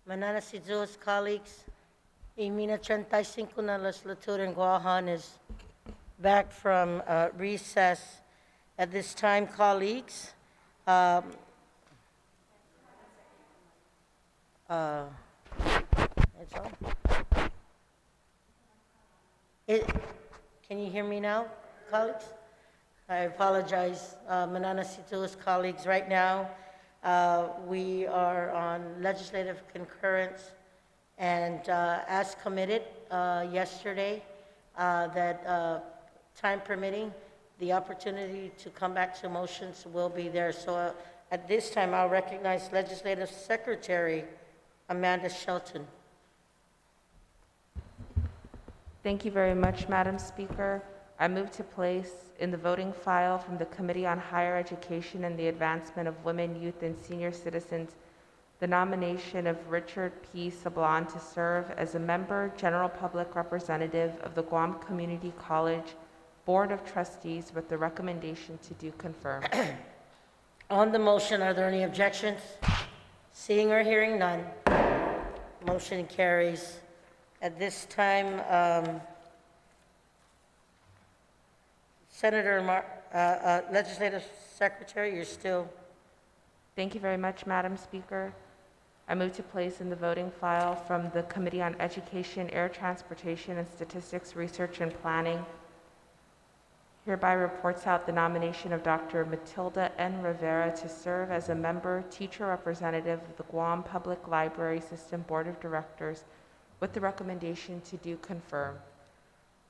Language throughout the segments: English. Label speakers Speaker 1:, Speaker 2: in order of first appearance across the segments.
Speaker 1: Mananasizuos colleagues, Imina 35 na legislature in Guahan is back from recess. At this time, colleagues, that's all. Can you hear me now, colleagues? I apologize, Mananasizuos colleagues. Right now, we are on legislative concurrence, and as committed yesterday, that time permitting, the opportunity to come back to motions will be there. So at this time, I'll recognize Legislative Secretary Amanda Shelton.
Speaker 2: Thank you very much, Madam Speaker. I move to place in the voting file from the Committee on Higher Education and the Advancement of Women, Youth, and Senior Citizens the nomination of Richard P. Sablon to serve as a member, General Public Representative of the Guam Community College Board of Trustees with the recommendation to do confirm.
Speaker 1: On the motion, are there any objections? Seeing or hearing none, motion carries. At this time, Legislative Secretary, you're still.
Speaker 2: Thank you very much, Madam Speaker. I move to place in the voting file from the Committee on Education, Air Transportation, and Statistics Research and Planning hereby reports out the nomination of Dr. Matilda N. Rivera to serve as a member, teacher representative of the Guam Public Library System Board of Directors with the recommendation to do confirm.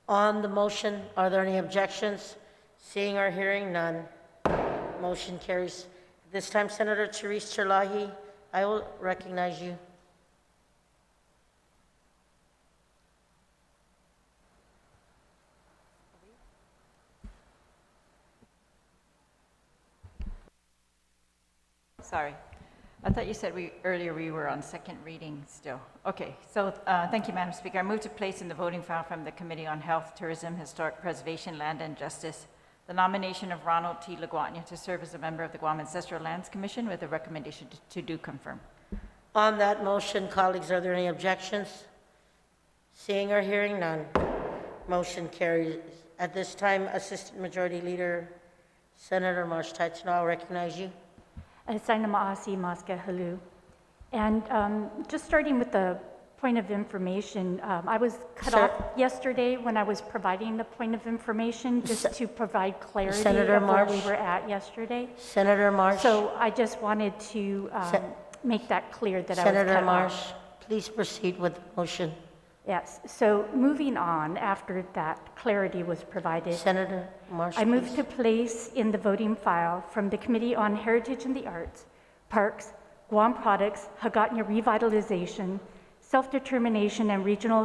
Speaker 1: On the motion, are there any objections? Seeing or hearing none, motion carries. At this time, Senator Therese Terlahi, I will recognize you.
Speaker 3: Sorry. I thought you said earlier we were on second reading still. Okay, so thank you, Madam Speaker. I move to place in the voting file from the Committee on Health, Tourism, Historic Preservation, Land and Justice the nomination of Ronald T. Laguatnia to serve as a member of the Guam Ancestral Lands Commission with a recommendation to do confirm.
Speaker 1: On that motion, colleagues, are there any objections? Seeing or hearing none, motion carries. At this time, Assistant Majority Leader Senator Marsh Taitsino, I'll recognize you.
Speaker 4: Saina Ma'asi Maska Halu. And just starting with the point of information, I was cut off yesterday when I was providing the point of information just to provide clarity
Speaker 1: Senator
Speaker 4: of where we
Speaker 1: Marsh.
Speaker 4: were at yesterday.
Speaker 1: Senator Marsh.
Speaker 4: So I just wanted to make that clear that I was
Speaker 1: Senator
Speaker 4: cut
Speaker 1: Marsh,
Speaker 4: off.
Speaker 1: please proceed with the motion.
Speaker 4: Yes, so moving on after that clarity was provided.
Speaker 1: Senator Marsh,
Speaker 4: I move
Speaker 1: please.
Speaker 4: to place in the voting file from the Committee on Heritage and the Arts, Parks, Guam Products, Hagatna Revitalization, Self-Determination and Regional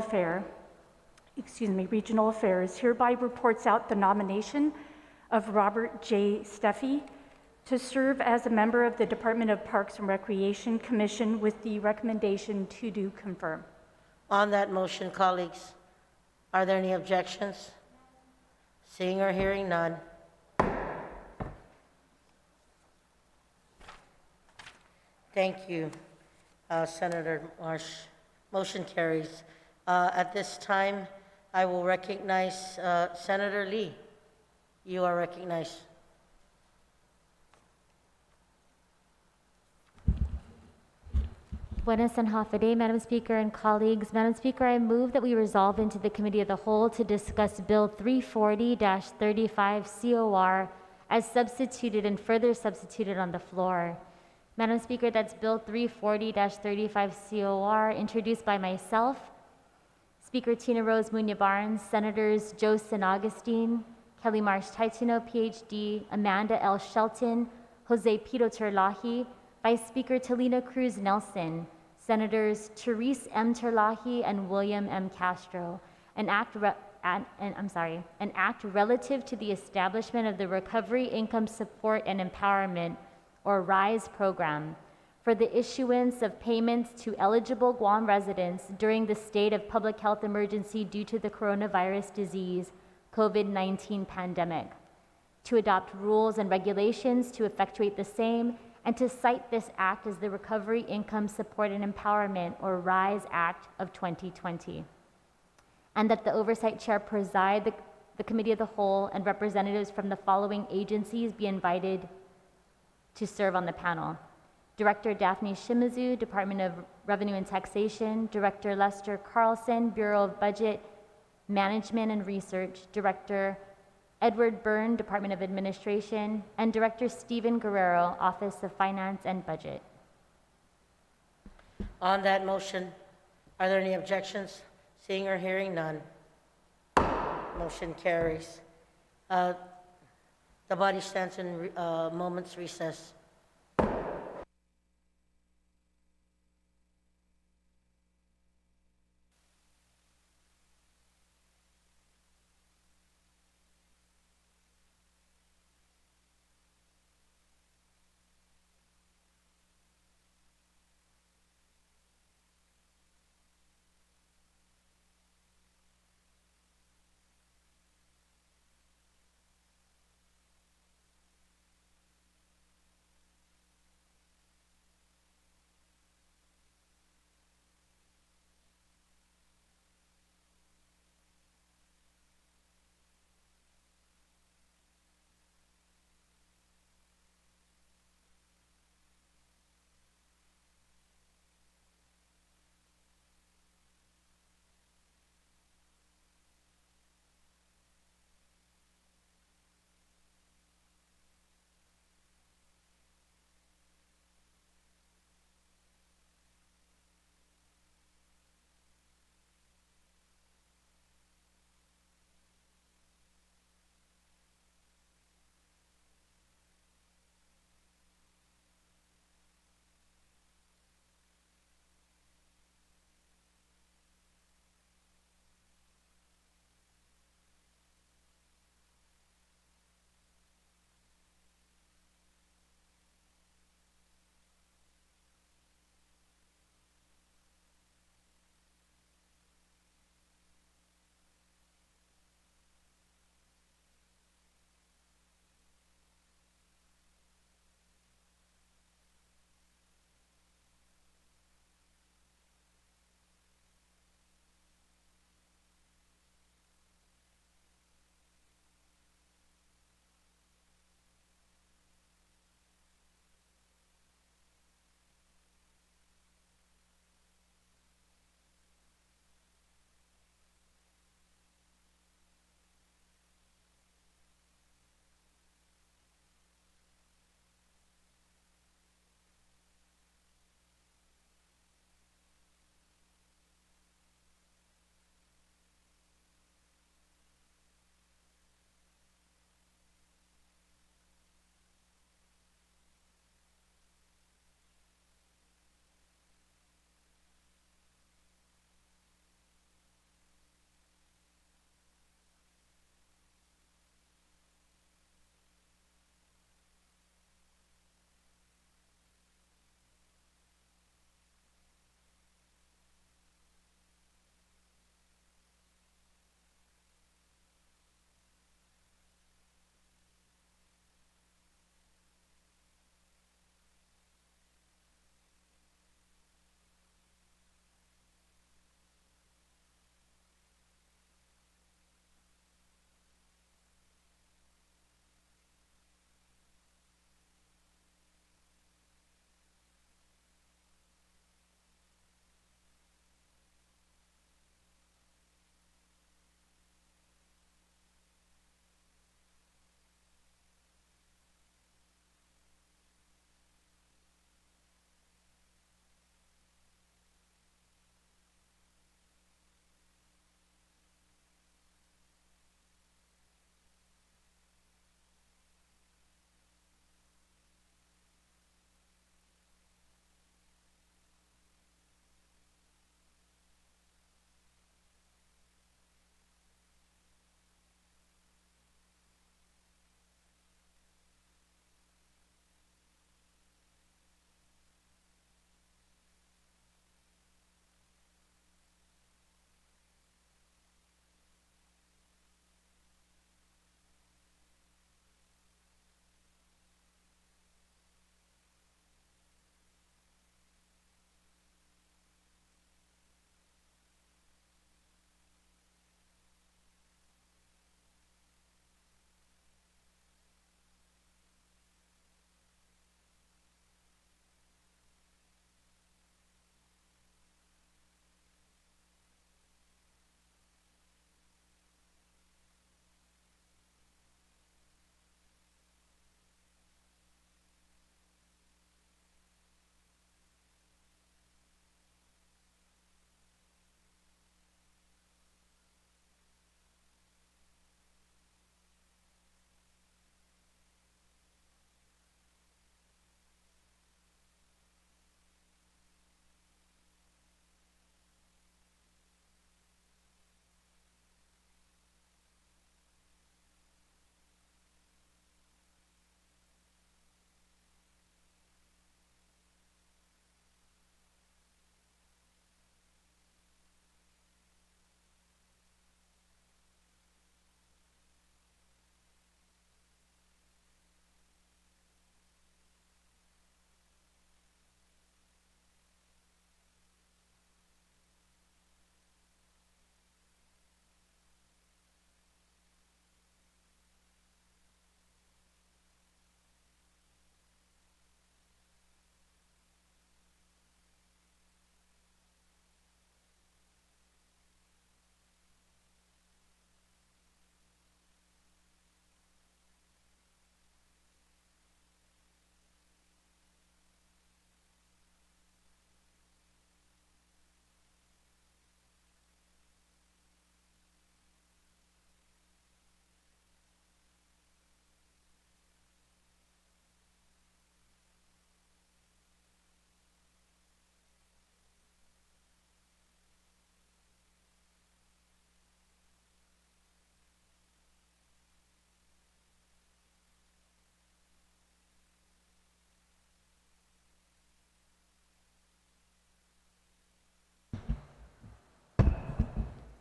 Speaker 4: Affairs hereby reports out the nomination of Robert J. Steffi to serve as a member of the Department of Parks and Recreation Commission with the recommendation to do confirm.
Speaker 1: On that motion, colleagues, are there any objections? Seeing or hearing none. Thank you, Senator Marsh. Motion carries. At this time, I will recognize Senator Lee. You are recognized.
Speaker 5: Buenas and half a day, Madam Speaker and colleagues. Madam Speaker, I move that we resolve into the Committee of the Whole to discuss Bill 340-35 COR as substituted and further substituted on the floor. Madam Speaker, that's Bill 340-35 COR, introduced by myself, Speaker Tina Rose Munya Barnes, Senators Joe San Augustine, Kelly Marsh Taitino, PhD, Amanda L. Shelton, Jose Pito Terlahi, Vice Speaker Talina Cruz Nelson, Senators Therese M. Terlahi and William M. Castro, an act relative to the establishment of the Recovery, Income Support, and Empowerment, or RISE program, for the issuance of payments to eligible Guam residents during the state of public health emergency due to the coronavirus disease, COVID-19 pandemic, to adopt rules and regulations to effectuate the same, and to cite this act as the Recovery, Income, Support, and Empowerment, or RISE Act of 2020. And that the Oversight Chair preside the Committee of the Whole, and representatives from the following agencies be invited to serve on the panel. Director Daphne Shimizu, Department of Revenue and Taxation; Director Lester Carlson, Bureau of Budget, Management and Research; Director Edward Byrne, Department of Administration; and Director Stephen Guerrero, Office of Finance and Budget.
Speaker 1: On that motion, are there any objections? Seeing or hearing none, motion carries. The body stands in moments recess.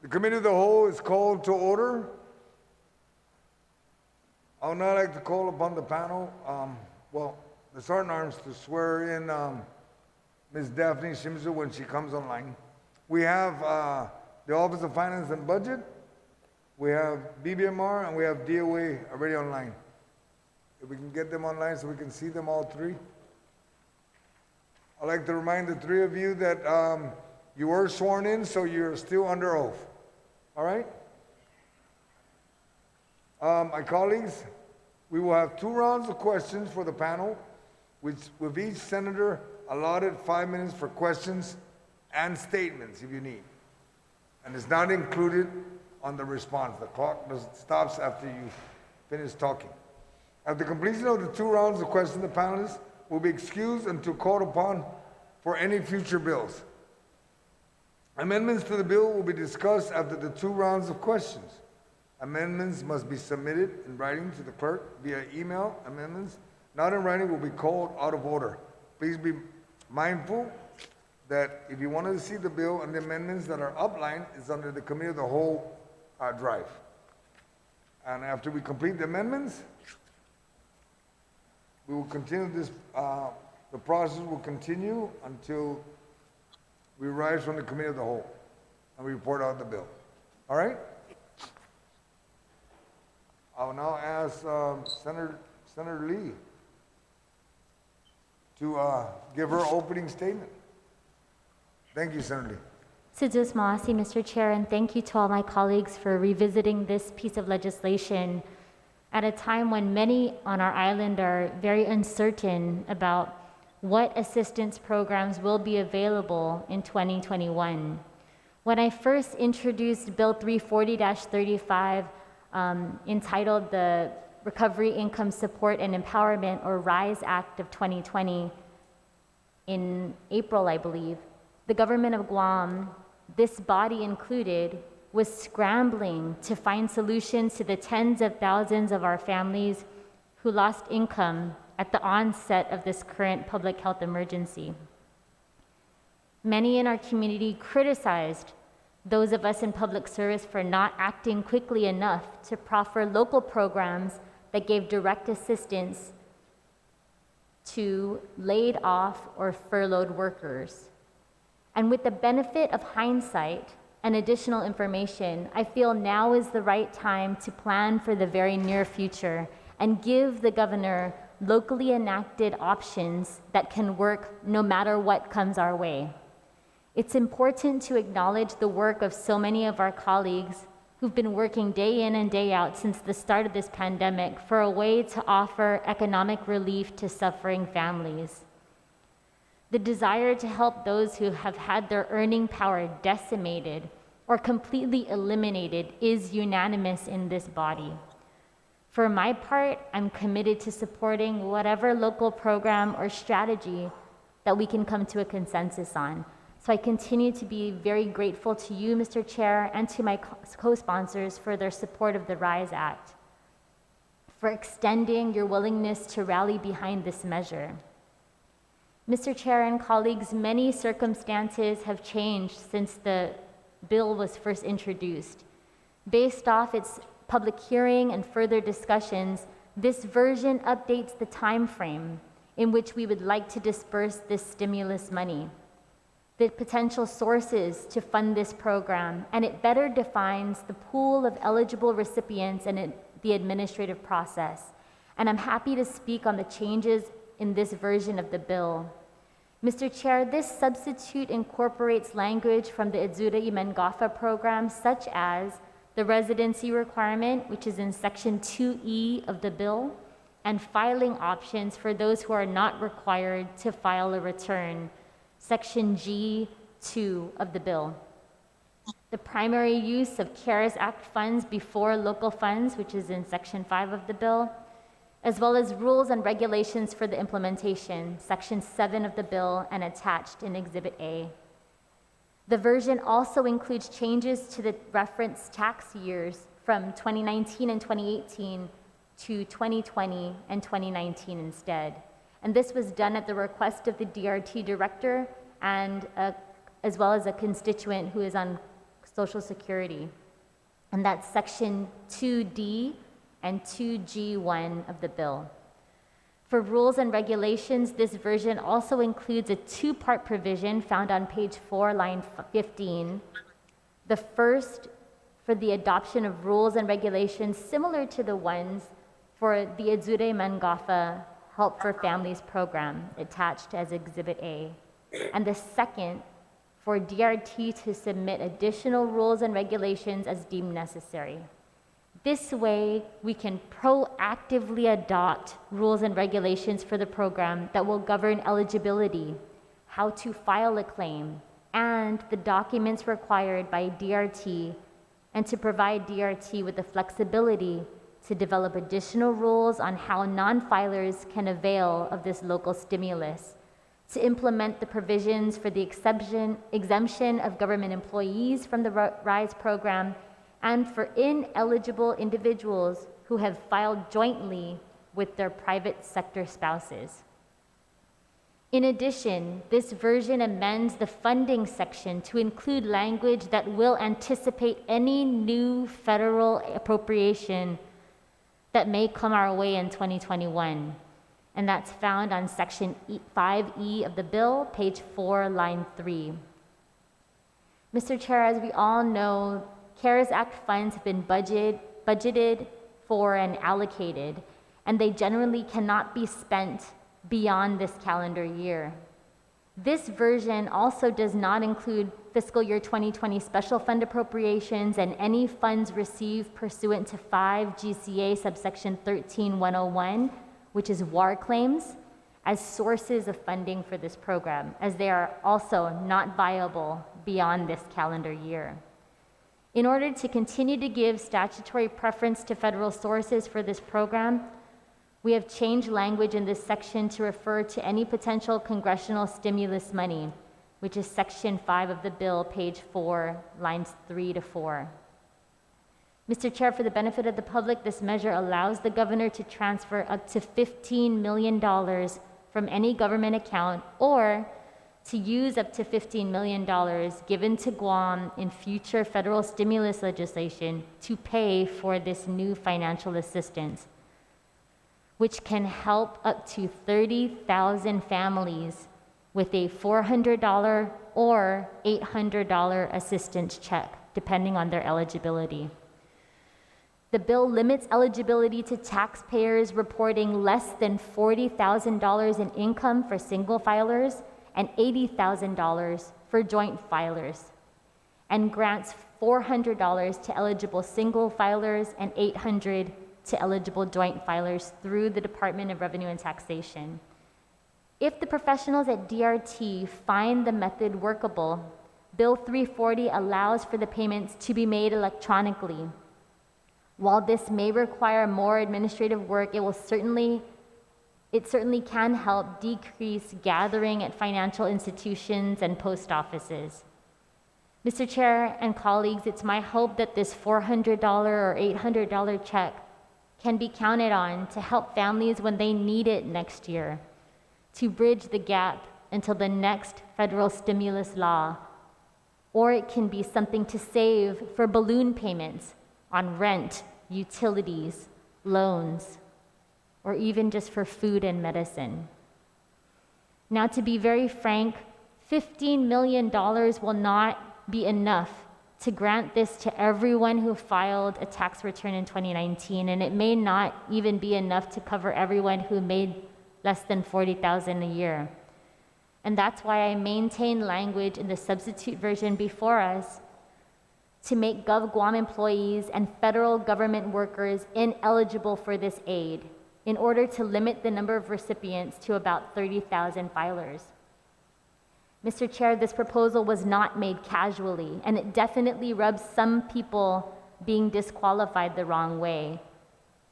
Speaker 6: Committee of the Whole is called to order. I would now like to call upon the panel, the Sergeant Arms to swear in Ms. Daphne Shimzu when she comes online. We have the Office of Finance and Budget, we have BBMR, and we have DOA already online. If we can get them online so we can see them all three. I'd like to remind the three of you that you were sworn in, so you're still under oath. All right? My colleagues, we will have 2 rounds of questions for the panel, with each senator allotted 5 minutes for questions and statements if you need. And it's not included on the response. The clock stops after you finish talking. At the completion of the 2 rounds of questions, the panelists will be excused until called upon for any future bills. Amendments to the bill will be discussed after the 2 rounds of questions. Amendments must be submitted in writing to the clerk via email. Amendments not in writing will be called out of order. Please be mindful that if you want to see the bill and the amendments that are outlined, it's under the Committee of the Whole drive. And after we complete the amendments, we will continue this, the process will continue until we rise from the Committee of the Whole and we report out the bill. All right? I will now ask Senator Lee to give her opening statement. Thank you, Senator Lee.
Speaker 5: Sujus Maasi, Mr. Chair, and thank you to all my colleagues for revisiting this piece of legislation at a time when many on our island are very uncertain about what assistance programs will be available in 2021. When I first introduced Bill 340-35, entitled the Recovery, Income Support, and Empowerment, or RISE Act of 2020, in April, I believe, the government of Guam, this body included, was scrambling to find solutions to the tens of thousands of our families who lost income at the onset of this current public health emergency. Many in our community criticized those of us in public service for not acting quickly enough to proffer local programs that gave direct assistance to laid off or furloughed workers. And with the benefit of hindsight and additional information, I feel now is the right time to plan for the very near future and give the governor locally enacted options that can work no matter what comes our way. It's important to acknowledge the work of so many of our colleagues who've been working day in and day out since the start of this pandemic for a way to offer economic relief to suffering families. The desire to help those who have had their earning power decimated or completely eliminated is unanimous in this body. For my part, I'm committed to supporting whatever local program or strategy that we can come to a consensus on. So I continue to be very grateful to you, Mr. Chair, and to my co-sponsors for their support of the RISE Act, for extending your willingness to rally behind this measure. Mr. Chair and colleagues, many circumstances have changed since the bill was first introduced. Based off its public hearing and further discussions, this version updates the time frame in which we would like to disperse this stimulus money, the potential sources to fund this program, and it better defines the pool of eligible recipients and the administrative process. And I'm happy to speak on the changes in this version of the bill. Mr. Chair, this substitute incorporates language from the Edzura Imengafa program, such as the residency requirement, which is in Section 2E of the bill, and filing options for those who are not required to file a return, Section G2 of the bill. The primary use of CARES Act funds before local funds, which is in Section 5 of the bill, as well as rules and regulations for the implementation, Section 7 of the bill, and attached in Exhibit A. The version also includes changes to the reference tax years from 2019 and 2018 to 2020 and 2019 instead. And this was done at the request of the DRT director and as well as a constituent who is on Social Security. And that's Section 2D and 2G1 of the bill. For rules and regulations, this version also includes a two-part provision found on page 4, line 15. The first for the adoption of rules and regulations similar to the ones for the Edzure Mangafa Help for Families program, attached as Exhibit A. And the second for DRT to submit additional rules and regulations as deemed necessary. This way, we can proactively adopt rules and regulations for the program that will govern eligibility, how to file a claim, and the documents required by DRT, and to provide DRT with the flexibility to develop additional rules on how non-filers can avail of this local stimulus, to implement the provisions for the exemption of government employees from the RISE program, and for ineligible individuals who have filed jointly with their private sector spouses. In addition, this version amends the funding section to include language that will anticipate any new federal appropriation that may come our way in 2021. And that's found on Section 5E of the bill, page 4, line 3. Mr. Chair, as we all know, CARES Act funds have been budgeted for and allocated, and they generally cannot be spent beyond this calendar year. This version also does not include fiscal year 2020 special fund appropriations and any funds received pursuant to 5 GCA subsection 13101, which is war claims, as sources of funding for this program, as they are also not viable beyond this calendar year. In order to continue to give statutory preference to federal sources for this program, we have changed language in this section to refer to any potential congressional stimulus money, which is Section 5 of the bill, page 4, lines 3 to 4. Mr. Chair, for the benefit of the public, this measure allows the governor to transfer up to $15 million from any government account or to use up to $15 million given to Guam in future federal stimulus legislation to pay for this new financial assistance, which can help up to 30,000 families with a $400 or $800 assistance check, depending on their eligibility. The bill limits eligibility to taxpayers reporting less than $40,000 in income for single filers and $80,000 for joint filers, and grants $400 to eligible single filers and $800 to eligible joint filers through the Department of Revenue and Taxation. If the professionals at DRT find the method workable, Bill 340 allows for the payments to be made electronically. While this may require more administrative work, it certainly can help decrease gathering at financial institutions and post offices. Mr. Chair and colleagues, it's my hope that this $400 or $800 check can be counted on to help families when they need it next year, to bridge the gap until the next federal stimulus law, or it can be something to save for balloon payments on rent, utilities, loans, or even just for food and medicine. Now, to be very frank, $15 million will not be enough to grant this to everyone who filed a tax return in 2019, and it may not even be enough to cover everyone who made less than $40,000 a year. And that's why I maintain language in the substitute version before us to make GovGuam employees and federal government workers ineligible for this aid in order to limit the number of recipients to about 30,000 filers. Mr. Chair, this proposal was not made casually, and it definitely rubs some people being disqualified the wrong way.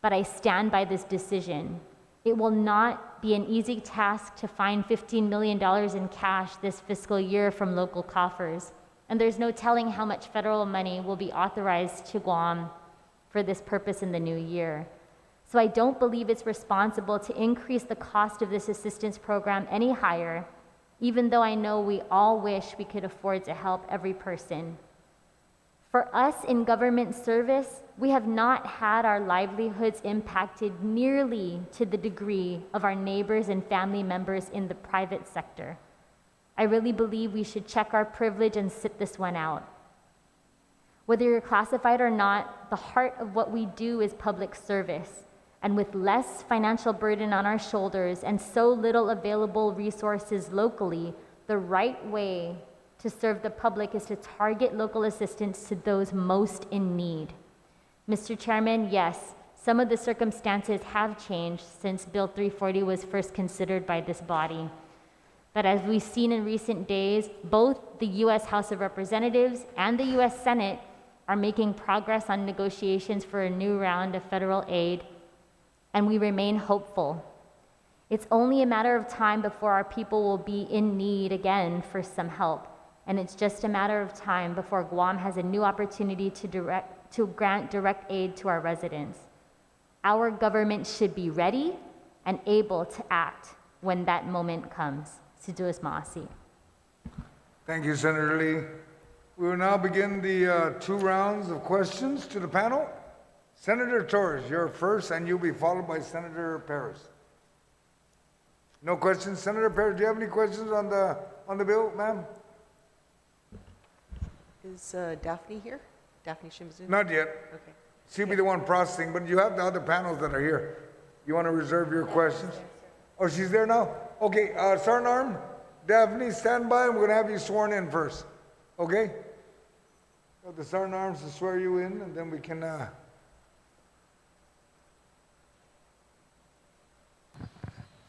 Speaker 5: But I stand by this decision. It will not be an easy task to find $15 million in cash this fiscal year from local coffers, and there's no telling how much federal money will be authorized to Guam for this purpose in the new year. So I don't believe it's responsible to increase the cost of this assistance program any higher, even though I know we all wish we could afford to help every person. For us in government service, we have not had our livelihoods impacted nearly to the degree of our neighbors and family members in the private sector. I really believe we should check our privilege and sit this one out. Whether you're classified or not, the heart of what we do is public service. And with less financial burden on our shoulders and so little available resources locally, the right way to serve the public is to target local assistance to those most in need. Mr. Chairman, yes, some of the circumstances have changed since Bill 340 was first considered by this body. But as we've seen in recent days, both the U.S. House of Representatives and the U.S. Senate are making progress on negotiations for a new round of federal aid, and we remain hopeful. It's only a matter of time before our people will be in need again for some help, and it's just a matter of time before Guam has a new opportunity to grant direct aid to our residents. Our government should be ready and able to act when that moment comes. Siduos Maasi.
Speaker 6: Thank you, Senator Lee. We will now begin the 2 rounds of questions to the panel. Senator Torres, you're first, and you'll be followed by Senator Paris. No questions? Senator Paris, do you have any questions on the bill, ma'am?
Speaker 7: Is Daphne here? Daphne Shimizu?
Speaker 6: Not yet.
Speaker 7: Okay.
Speaker 6: She'll be the one processing, but you have the other panels that are here. You want to reserve your questions? Oh, she's there now? Okay, Sergeant Arm, Daphne, stand by, and we're going to have you sworn in first. Okay? Got the Sergeant Arms to swear you in, and then we can...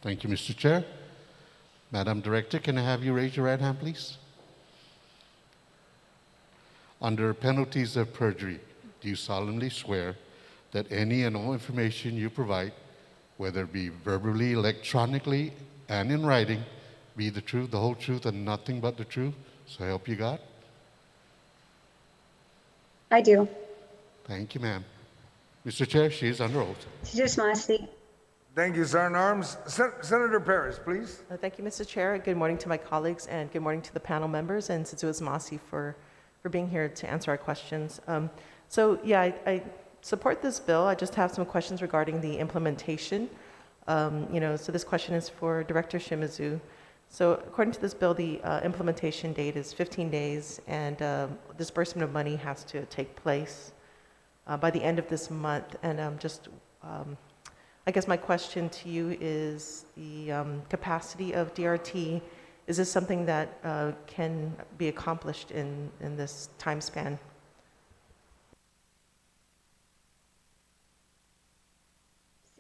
Speaker 8: Thank you, Mr. Chair. Madam Director, can I have you raise your right hand, please? Under penalties of perjury, do you solemnly swear that any and all information you provide, whether it be verbally, electronically, and in writing, be the truth, the whole truth, and nothing but the truth? So help you God?
Speaker 9: I do.
Speaker 8: Thank you, ma'am. Mr. Chair, she is under oath.
Speaker 9: Siduos Maasi.
Speaker 6: Thank you, Sergeant Arms. Senator Paris, please.
Speaker 7: Thank you, Mr. Chair. Good morning to my colleagues, and good morning to the panel members, and Siduos Maasi for being here to answer our questions. I support this bill. I just have some questions regarding the implementation. So this question is for Director Shimizu. So according to this bill, the implementation date is 15 days, and disbursement of money has to take place by the end of this month. And I guess my question to you is the capacity of DRT. Is this something that can be accomplished in this time span?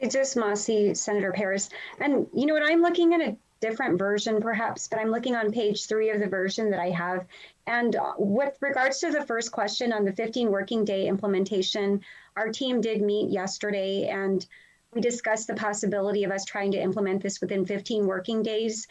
Speaker 9: Siduos Maasi, Senator Paris. And you know what, I'm looking at a different version perhaps, but I'm looking on page 3 of the version that I have. And with regards to the first question on the 15 working day implementation, our team did meet yesterday and we discussed the possibility of us trying to implement this within 15 working days.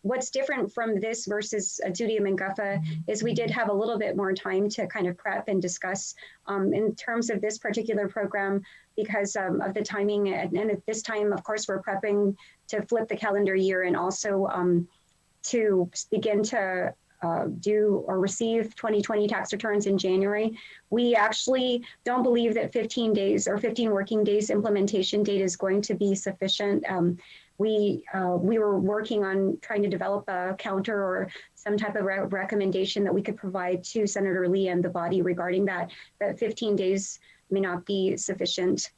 Speaker 9: What's different from this versus Judy and Manguffa is we did have a little bit more time to kind of prep and discuss in terms of this particular program because of the timing. And at this time, of course, we're prepping to flip the calendar year and also to begin to do or receive 2020 tax returns in January. We actually don't believe that 15 days or 15 working days implementation date is going to be sufficient. We were working on trying to develop a counter or some type of recommendation that we could provide to Senator Lee and the body regarding that 15 days may not be sufficient.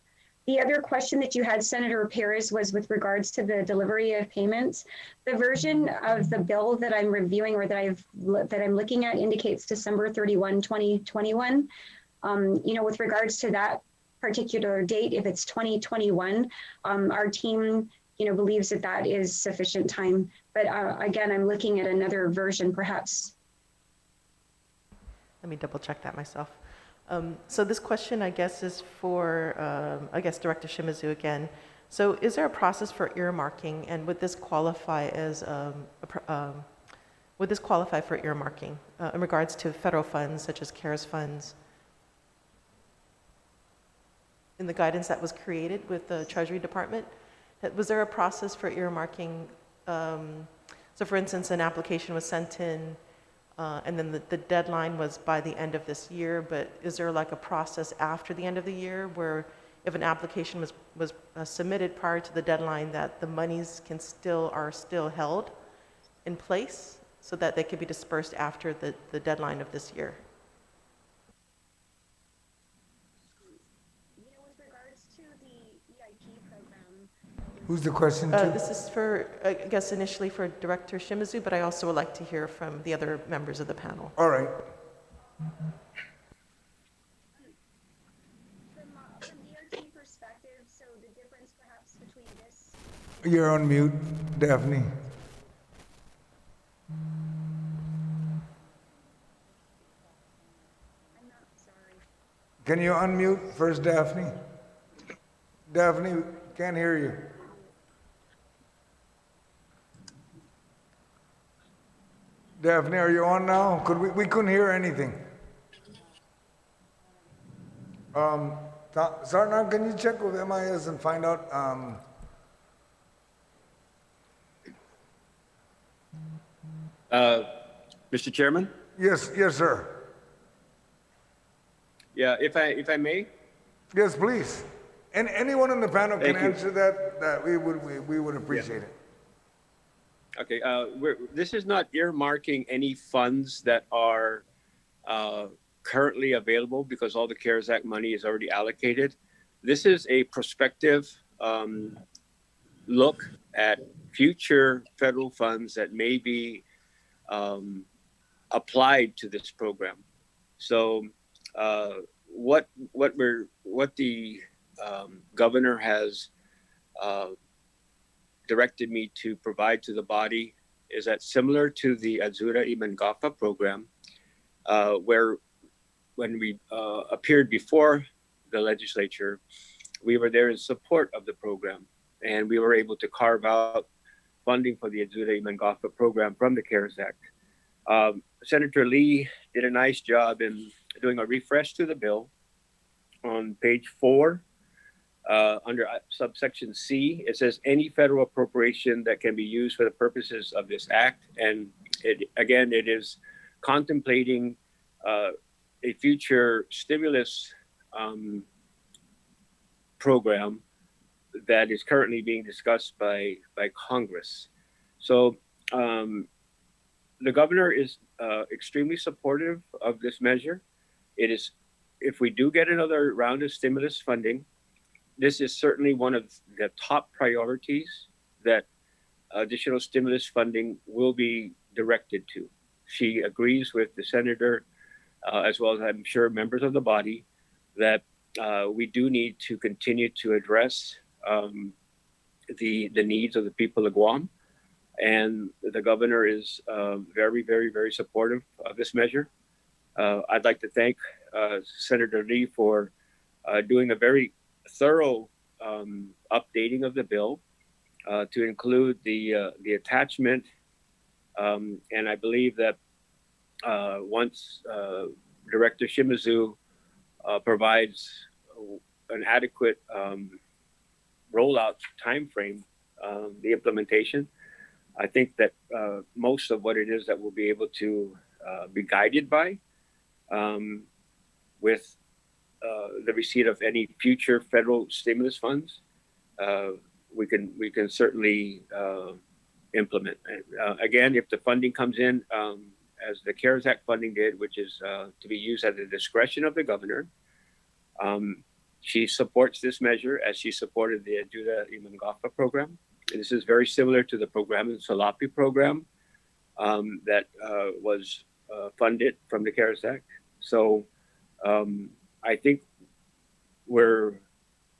Speaker 9: The other question that you had, Senator Paris, was with regards to the delivery of payments. The version of the bill that I'm reviewing or that I'm looking at indicates December 31, 2021. With regards to that particular date, if it's 2021, our team believes that that is sufficient time. But again, I'm looking at another version perhaps.
Speaker 7: Let me double check that myself. So this question, I guess, is for, Director Shimizu again. So is there a process for earmarking, and would this qualify for earmarking in regards to federal funds such as CARES funds? In the guidance that was created with the Treasury Department, was there a process for earmarking? So for instance, an application was sent in And then the deadline was by the end of this year, but is there like a process after the end of the year where if an application was submitted prior to the deadline that the monies are still held in place so that they could be dispersed after the deadline of this year?
Speaker 9: With regards to the EIP program,
Speaker 6: Who's the question to?
Speaker 7: This is for, I guess initially for Director Shimizu, but I also would like to hear from the other members of the panel.
Speaker 6: All right.
Speaker 9: from EIP perspective, so the difference perhaps between this.
Speaker 6: You're on mute, Daphne.
Speaker 9: I'm not sorry.
Speaker 6: Can you unmute first, Daphne? Daphne, can't hear you. Daphne, are you on now? We couldn't hear anything. Sarnar, can you check with MIS and find out?
Speaker 10: Mr. Chairman?
Speaker 6: Yes, sir.
Speaker 10: Yeah, if I may?
Speaker 6: Yes, please. And anyone on the panel can
Speaker 10: Thank you.
Speaker 6: answer that we would appreciate it.
Speaker 10: Okay, this is not earmarking any funds that are currently available because all the CARES Act money is already allocated. This is a prospective look at future federal funds that may be applied to this program. So what the governor has directed me to provide to the body is that similar to the Azura Imangafa program, where when we appeared before the legislature, we were there in support of the program, and we were able to carve out funding for the Azura Imangafa program from the CARES Act. Senator Lee did a nice job in doing a refresh to the bill. On page 4, under subsection C, it says any federal appropriation that can be used for the purposes of this act. And it is contemplating a future stimulus program that is currently being discussed by Congress. So the governor is extremely supportive of this measure. It is, if we do get another round of stimulus funding, this is certainly one of the top priorities that additional stimulus funding will be directed to. She agrees with the senator, as well as I'm sure members of the body, that we do need to continue to address the needs of the people of Guam. And the governor is very, very, very supportive of this measure. I'd like to thank Senator Lee for doing a very thorough updating of the bill to include the attachment. And I believe that once Director Shimizu provides an adequate rollout timeframe, the implementation, I think that most of what it is that we'll be able to be guided by with the receipt of any future federal stimulus funds, we can certainly implement. Again, if the funding comes in as the CARES Act funding did, which is to be used at the discretion of the governor, she supports this measure as she supported the Azura Imangafa program. This is very similar to the program, the Salapi program, that was funded from the CARES Act. So I think we're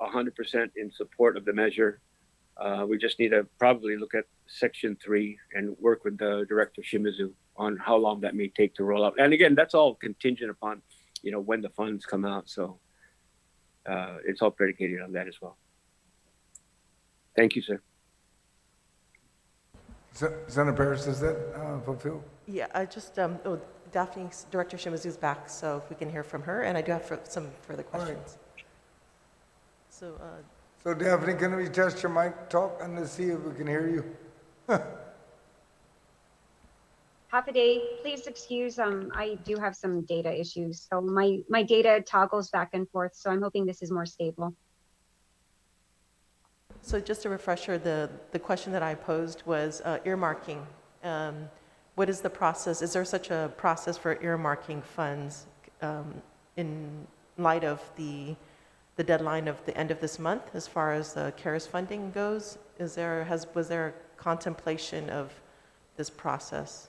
Speaker 10: 100% in support of the measure. We just need to probably look at Section 3 and work with the Director Shimizu on how long that may take to roll out. And again, that's all contingent upon, when the funds come out. So it's all predicated on that as well. Thank you, sir.
Speaker 6: Senator Paris, does that fulfill?
Speaker 7: Yeah, I just, Daphne, Director Shimizu's back, so if we can hear from her, and I do have some further questions.
Speaker 6: Right. So Daphne, can we test your mic talk and let's see if we can hear you?
Speaker 9: half a day. Please excuse, I do have some data issues. So my data toggles back and forth. So I'm hoping this is more stable.
Speaker 7: So just a refresher, the question that I posed was earmarking. What is the process? Is there such a process for earmarking funds in light of the deadline of the end of this month as far as the CARES funding goes? Was there contemplation of this process?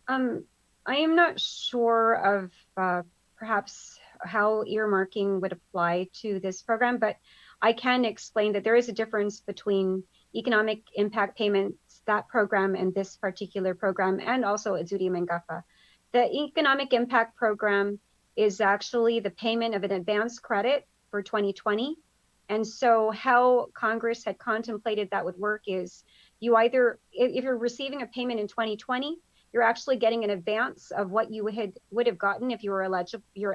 Speaker 9: I am not sure of perhaps how earmarking would apply to this program, but I can explain that there is a difference between economic impact payments, that program, and this particular program, and also Azudi Mengafa. The economic impact program is actually the payment of an advance credit for 2020. And so how Congress had contemplated that would work is you either, if you're receiving a payment in 2020, you're actually getting an advance of what you would have gotten if you were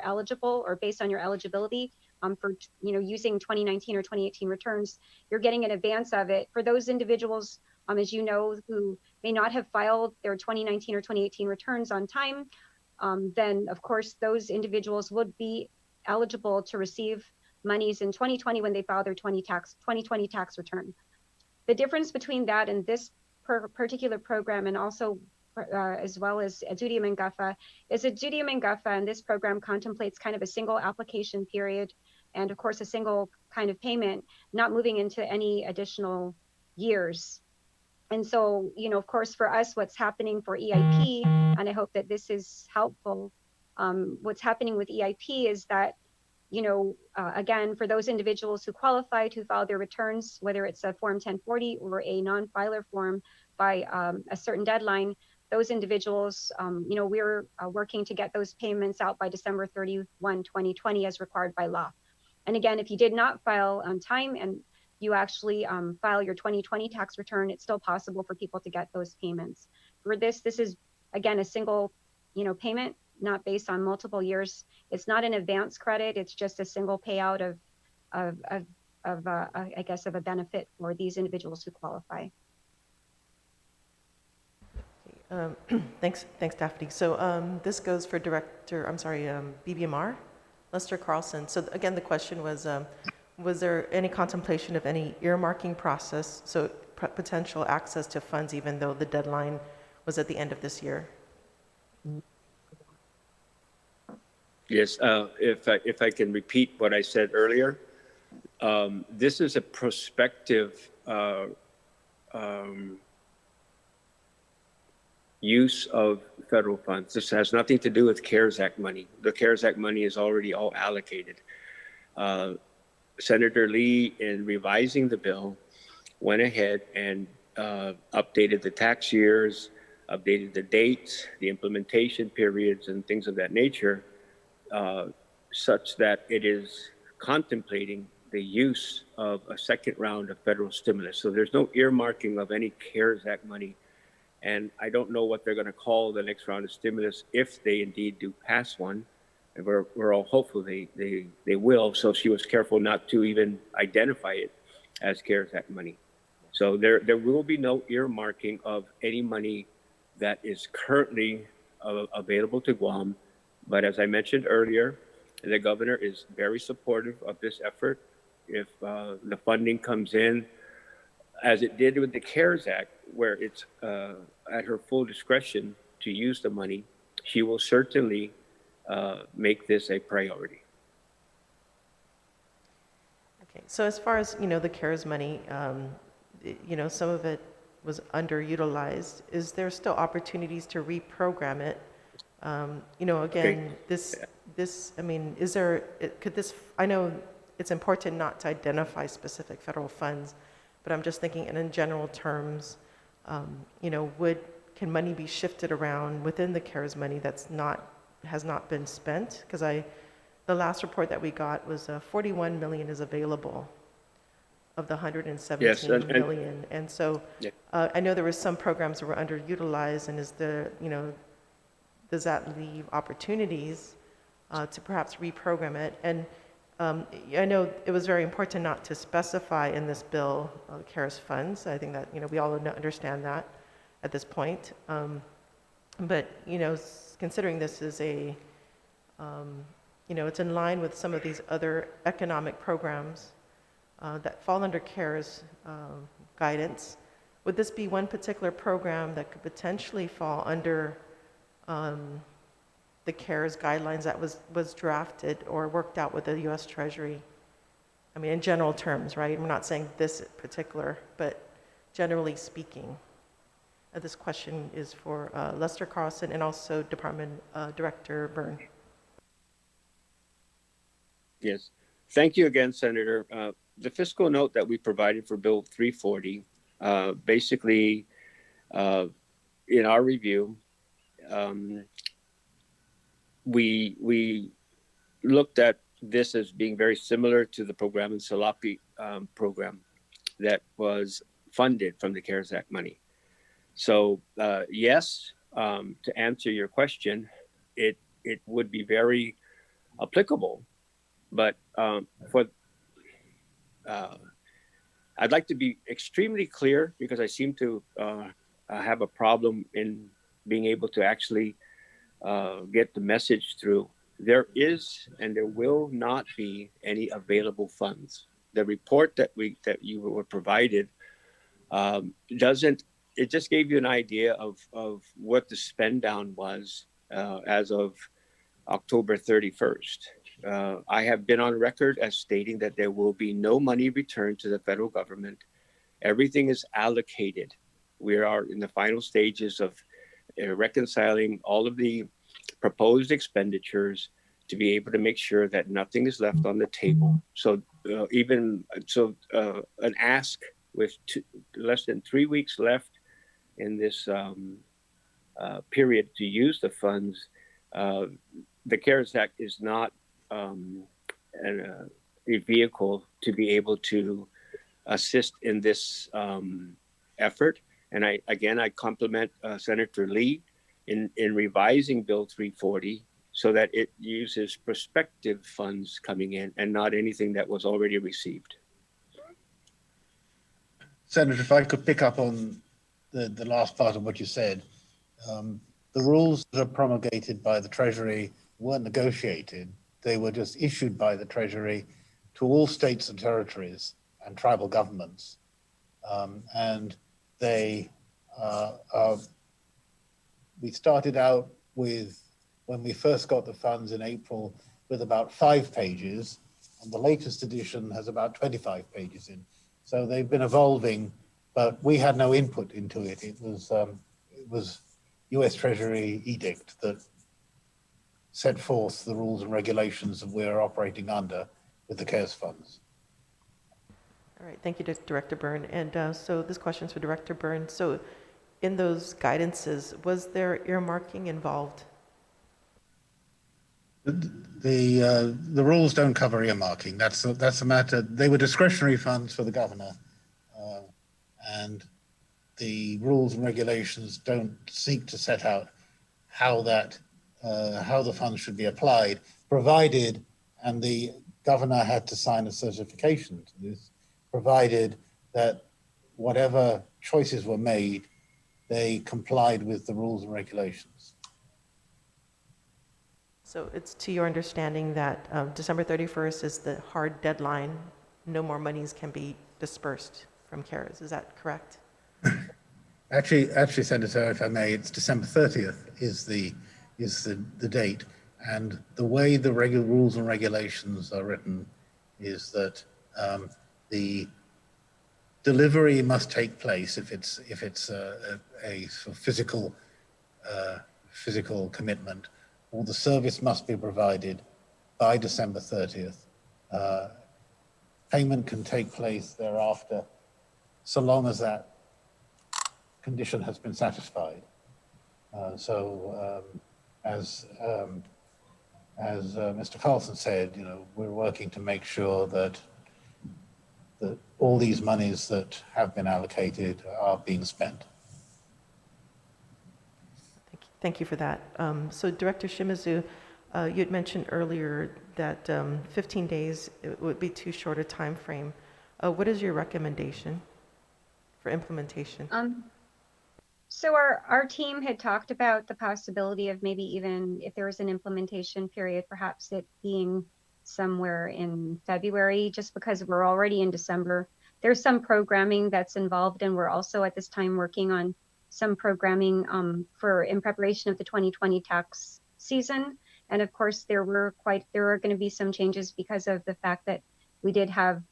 Speaker 9: eligible or based on your eligibility for using 2019 or 2018 returns. You're getting an advance of it for those individuals, as you know, who may not have filed their 2019 or 2018 returns on time. Then of course those individuals would be eligible to receive monies in 2020 when they file their 2020 tax return. The difference between that and this particular program, and also as well as Azudi Mengafa, is Azudi Mengafa, and this program contemplates kind of a single application period and of course a single kind of payment, not moving into any additional years. And so, of course, for us, what's happening for EIP, and I hope that this is helpful, what's happening with EIP is that, again, for those individuals who qualified, who filed their returns, whether it's a Form 1040 or a non-filer form by a certain deadline, those individuals, we're working to get those payments out by December 31, 2020 as required by law. And again, if you did not file on time and you actually file your 2020 tax return, it's still possible for people to get those payments. For this is, again, a single, payment, not based on multiple years. It's not an advance credit. It's just a single payout of I guess, of a benefit for these individuals who qualify.
Speaker 7: Thanks, Daphne. So this goes for BBMR, Lester Carlson. So again, the question was there any contemplation of any earmarking process, so potential access to funds even though the deadline was at the end of this year?
Speaker 10: Yes, if I can repeat what I said earlier, this is a prospective use of federal funds. This has nothing to do with CARES Act money. The CARES Act money is already all allocated. Senator Lee, in revising the bill, went ahead and updated the tax years, updated the dates, the implementation periods, and things of that nature, such that it is contemplating the use of a second round of federal stimulus. So there's no earmarking of any CARES Act money. And I don't know what they're going to call the next round of stimulus if they indeed do pass one. And we're all hopeful they will. So she was careful not to even identify it as CARES Act money. So there will be no earmarking of any money that is currently available to Guam. But as I mentioned earlier, the governor is very supportive of this effort. If the funding comes in, as it did with the CARES Act, where it's at her full discretion to use the money, she will certainly make this a priority.
Speaker 7: Okay, so as far as, the CARES money, some of it was underutilized. Is there still opportunities to reprogram it? Again, I know it's important not to identify specific federal funds, but I'm just thinking in general terms, can money be shifted around within the CARES money has not been spent? Because the last report that we got was 41 million is available of the 117 million. And so I know there were some programs that were underutilized, and does that leave opportunities to perhaps reprogram it? And I know it was very important not to specify in this bill CARES funds. I think that we all understand that. at this point. But, considering this is it's in line with some of these other economic programs that fall under CARES guidance, would this be one particular program that could potentially fall under the CARES guidelines that was drafted or worked out with the U.S. Treasury? I mean, in general terms, right? We're not saying this particular, but generally speaking. This question is for Lester Carlson and also Department Director Byrne.
Speaker 10: Yes. Thank you again, Senator. The fiscal note that we provided for Bill 340, basically, in our review, we looked at this as being very similar to the program in Salapi program that was funded from the CARES Act money. So yes, to answer your question, it would be very applicable, but I'd like to be extremely clear because I seem to have a problem in being able to actually get the message through. There is and there will not be any available funds. The report that you were provided it just gave you an idea of what the spend down was as of October 31st. I have been on record as stating that there will be no money returned to the federal government. Everything is allocated. We are in the final stages of reconciling all of the proposed expenditures to be able to make sure that nothing is left on the table. So an ask with less than 3 weeks left in this period to use the funds, the CARES Act is not a vehicle to be able to assist in this effort. And I compliment Senator Lee in revising Bill 340 so that it uses prospective funds coming in and not anything that was already received.
Speaker 11: Senator, if I could pick up on the last part of what you said. The rules that are promulgated by the Treasury weren't negotiated. They were just issued by the Treasury to all states and territories and tribal governments. And they we started out with, when we first got the funds in April, with about 5 pages, and the latest edition has about 25 pages in. So they've been evolving, but we had no input into it. It was U.S. Treasury edict that set forth the rules and regulations that we're operating under with the CARES funds.
Speaker 7: All right, thank you, Director Byrne. And so this question is for Director Byrne. So in those guidances, was there earmarking involved?
Speaker 11: The rules don't cover earmarking. That's a matter. They were discretionary funds for the governor, and the rules and regulations don't seek to set out how the funds should be applied, provided, and the governor had to sign a certification to this, provided that whatever choices were made, they complied with the rules and regulations.
Speaker 7: So it's to your understanding that December 31st is the hard deadline. No more monies can be dispersed from CARES. Is that correct?
Speaker 11: Actually, Senator, if I may, it's December 30th is the date. And the way the rules and regulations are written is that the delivery must take place if it's a sort of physical commitment, or the service must be provided by December 30th. Payment can take place thereafter, so long as that condition has been satisfied. As Mr. Carlson said, we're working to make sure that all these monies that have been allocated are being spent.
Speaker 7: Thank you for that. So Director Shimizu, you had mentioned earlier that 15 days it would be too short a time frame. What is your recommendation for implementation?
Speaker 9: So our team had talked about the possibility of maybe even if there was an implementation period, perhaps it being somewhere in February, just because we're already in December. There's some programming that's involved, and we're also at this time working on some programming in preparation of the 2020 tax season. And of course, there are going to be some changes because of the fact that we did have,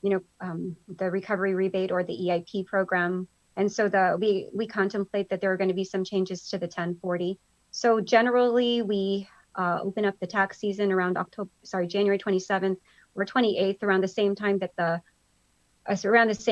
Speaker 9: the recovery rebate or the EIP program. And so we contemplate that there are going to be some changes to the 1040. So generally, we open up the tax season around January 27th or 28th, around the same time that the IRS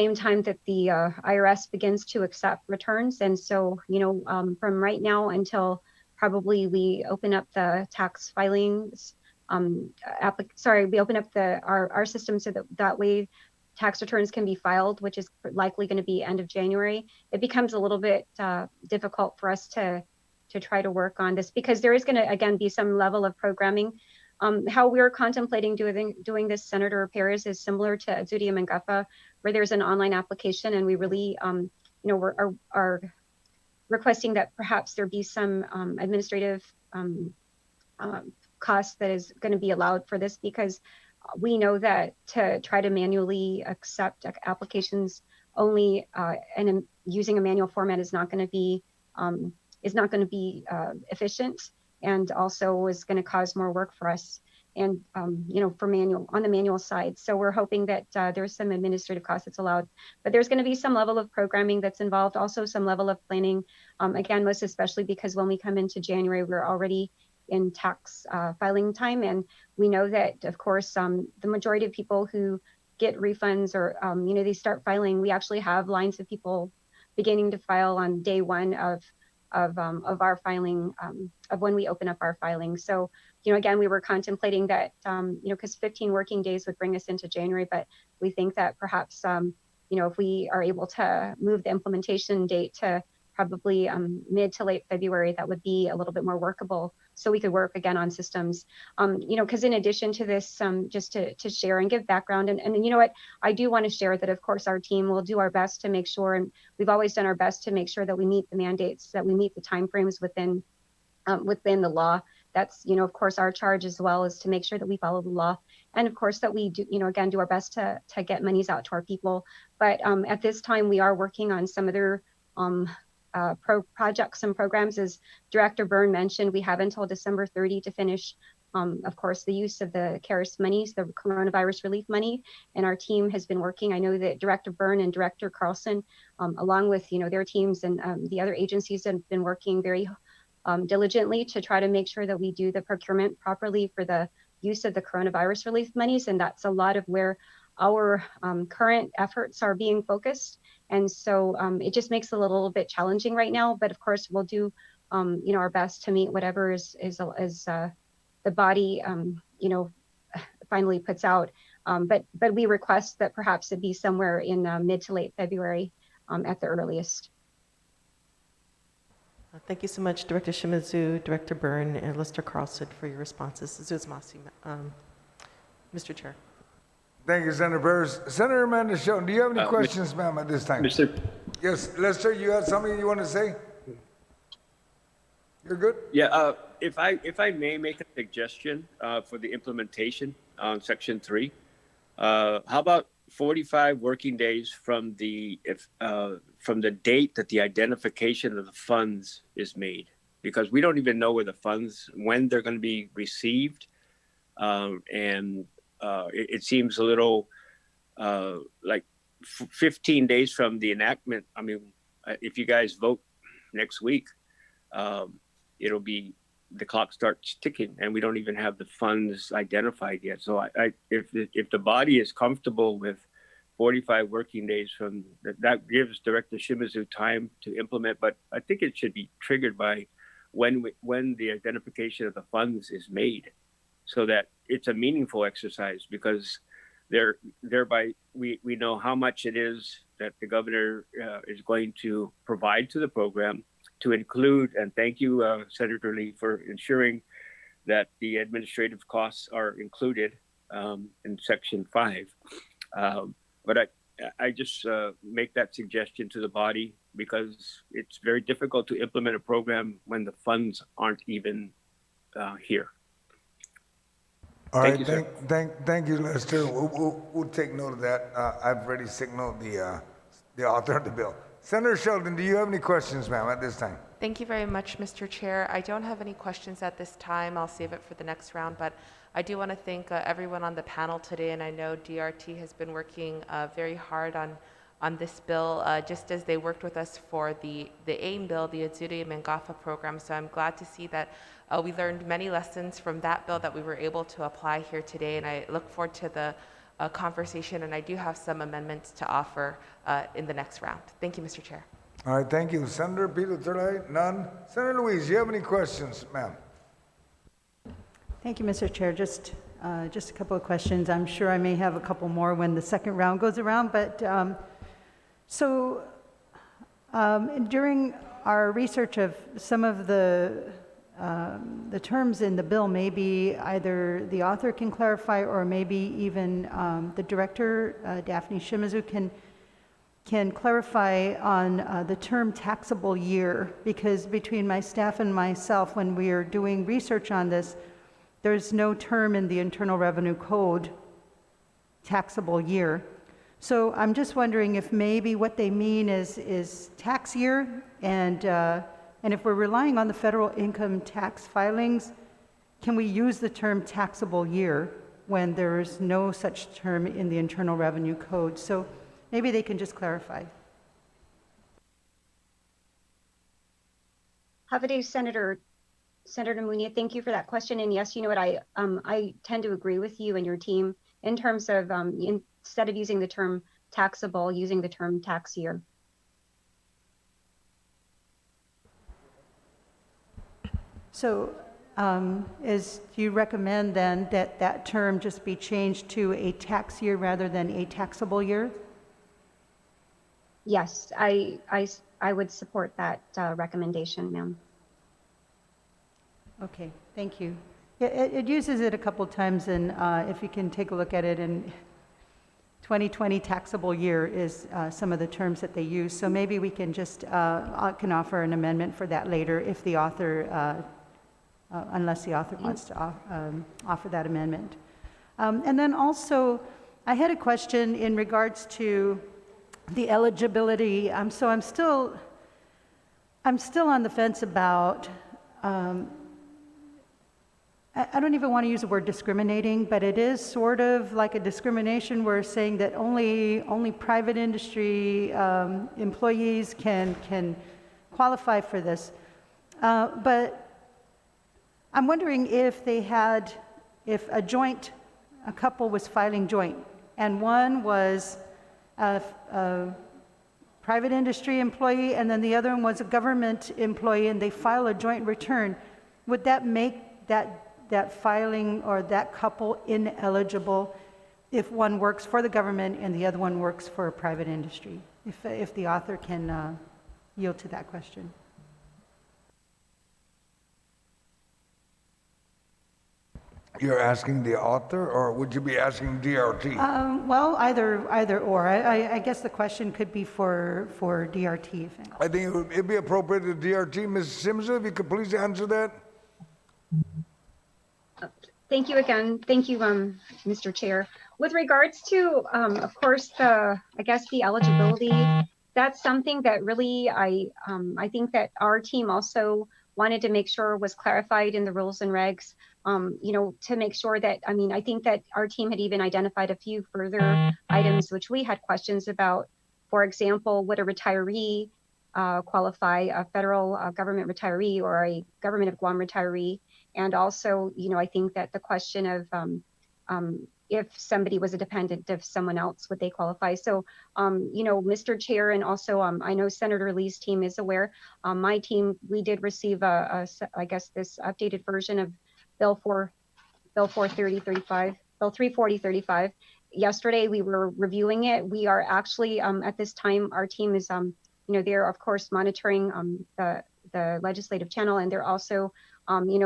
Speaker 9: begins to accept returns. And so, from right now until probably we open up the tax filings, we open up our system so that way tax returns can be filed, which is likely going to be end of January. It becomes a little bit difficult for us to try to work on this because there is going to, again, be some level of programming. How we're contemplating doing this, Senator Perez, is similar to Azudia Mangafa, where there's an online application, and we really, are requesting that perhaps there be some administrative cost that is going to be allowed for this, because we know that to try to manually accept applications only and using a manual format is not going to be efficient, and also is going to cause more work for us and on the manual side. So we're hoping that there's some administrative costs that's allowed, but there's going to be some level of programming that's involved, also some level of planning. Again, most especially because when we come into January, we're already in tax filing time, and we know that, of course, the majority of people who get refunds or they start filing, we actually have lines of people beginning to file on day one of our filing, of when we open up our filing. So, again, we were contemplating that, because 15 working days would bring us into January, but we think that perhaps, if we are able to move the implementation date to probably mid to late February, that would be a little bit more workable, so we could work again on systems. Because in addition to this, just to share and give background, and you know what, I do want to share that, of course, our team will do our best to make sure, and we've always done our best to make sure that we meet the mandates, that we meet the timeframes within the law. That's, of course, our charge as well, is to make sure that we follow the law. And of course, that we do, again, do our best to get monies out to our people. But at this time, we are working on some other projects and programs. As Director Byrne mentioned, we have until December 30 to finish, of course, the use of the CARES monies, the coronavirus relief money, and our team has been working. I know that Director Byrne and Director Carlson, along with their teams and the other agencies, have been working very diligently to try to make sure that we do the procurement properly for the use of the coronavirus relief monies, and that's a lot of where our current efforts are being focused. And so it just makes it a little bit challenging right now, but of course we'll do our best to meet whatever is the body finally puts out. But we request that perhaps it be somewhere in mid to late February at the earliest.
Speaker 7: Thank you so much, Director Shimizu, Director Byrne, and Lister Carlson, for your responses. Zuz Masi, Mr. Chair.
Speaker 6: Thank you, Senator Perez. Senator Amanda Shelton, do you have any questions, ma'am, at this time? Yes, Lester, you have something you want to say? You're good?
Speaker 10: Yeah, if I may make a suggestion for the implementation on Section 3, how about 45 working days from the date that the identification of the funds is made? Because we don't even know where the funds, when they're going to be received, and it seems a little like 15 days from the enactment. I mean, if you guys vote next week, it'll be, the clock starts ticking, and we don't even have the funds identified yet. So if the body is comfortable with 45 working days from that gives Director Shimizu time to implement, but I think it should be triggered by when the identification of the funds is made, so that it's a meaningful exercise, because thereby we know how much it is that the governor is going to provide to the program, to include, and thank you, Senator Lee, for ensuring that the administrative costs are included in Section 5. But I just make that suggestion to the body because it's very difficult to implement a program when the funds aren't even here.
Speaker 6: All
Speaker 10: Thank
Speaker 6: right,
Speaker 10: you, sir.
Speaker 6: thank you, Lester. We'll take note of that. I've already signaled the author of the bill. Senator Sheldon, do you have any questions, ma'am, at this time?
Speaker 2: Thank you very much, Mr. Chair. I don't have any questions at this time. I'll save it for the next round, but I do want to thank everyone on the panel today, and I know DRT has been working very hard on this bill, just as they worked with us for the AIM bill, the Azuri Mengafa program. So I'm glad to see that we learned many lessons from that bill that we were able to apply here today, and I look forward to the conversation, and I do have some amendments to offer in the next round. Thank you, Mr. Chair.
Speaker 6: All right, thank you. Senator Peter Turley, none. Senator Louise, do you have any questions, ma'am?
Speaker 12: Thank you, Mr. Chair. Just a couple of questions. I'm sure I may have a couple more when the second round goes around, but during our research of some of the terms in the bill, maybe either the author can clarify or maybe even the director, Daphne Shimizu, can clarify on the term taxable year, because between my staff and myself, when we are doing research on this, there's no term in the Internal Revenue Code, taxable year. So I'm just wondering if maybe what they mean is tax year, and if we're relying on the federal income tax filings, can we use the term taxable year when there's no such term in the Internal Revenue Code? So maybe they can just clarify.
Speaker 9: Have a day, Senator Munia. Thank you for that question. And yes, you know what, I tend to agree with you and your team in terms of instead of using the term taxable, using the term tax year.
Speaker 12: So do you recommend then that that term just be changed to a tax year rather than a taxable year?
Speaker 9: Yes, I would support that recommendation, ma'am.
Speaker 12: Okay, thank you. It uses it a couple times, and if you can take a look at it, in 2020 taxable year is some of the terms that they use. So maybe we can just can offer an amendment for that later if the author, unless the author wants to offer that amendment. And then also, I had a question in regards to the eligibility. So I'm still on the fence about. I don't even want to use the word discriminating, but it is sort of like a discrimination. We're saying that only private industry employees can qualify for this. But I'm wondering if if a couple was filing joint, and one was a private industry employee, and then the other one was a government employee, and they file a joint return, would that make that filing or that couple ineligible if one works for the government and the other one works for a private industry? If the author can yield to that question.
Speaker 6: You're asking the author, or would you be asking DRT?
Speaker 12: Well, either or. I guess the question could be for DRT.
Speaker 6: I think it'd be appropriate to DRT. Ms. Simza, if you could please answer that.
Speaker 9: Thank you again. Thank you, Mr. Chair. With regards to, of course, I guess the eligibility, that's something that really I think that our team also wanted to make sure was clarified in the rules and regs. To make sure that, I think that our team had even identified a few further items which we had questions about. For example, would a retiree qualify, a federal government retiree or a government of Guam retiree? And also, I think that the question of if somebody was a dependent of someone else, would they qualify? So, Mr. Chair, and also I know Senator Lee's team is aware. My team, we did receive I guess this updated version of Bill 34035. Yesterday, we were reviewing it. We are actually at this time, our team is they're of course monitoring the legislative channel, and they're also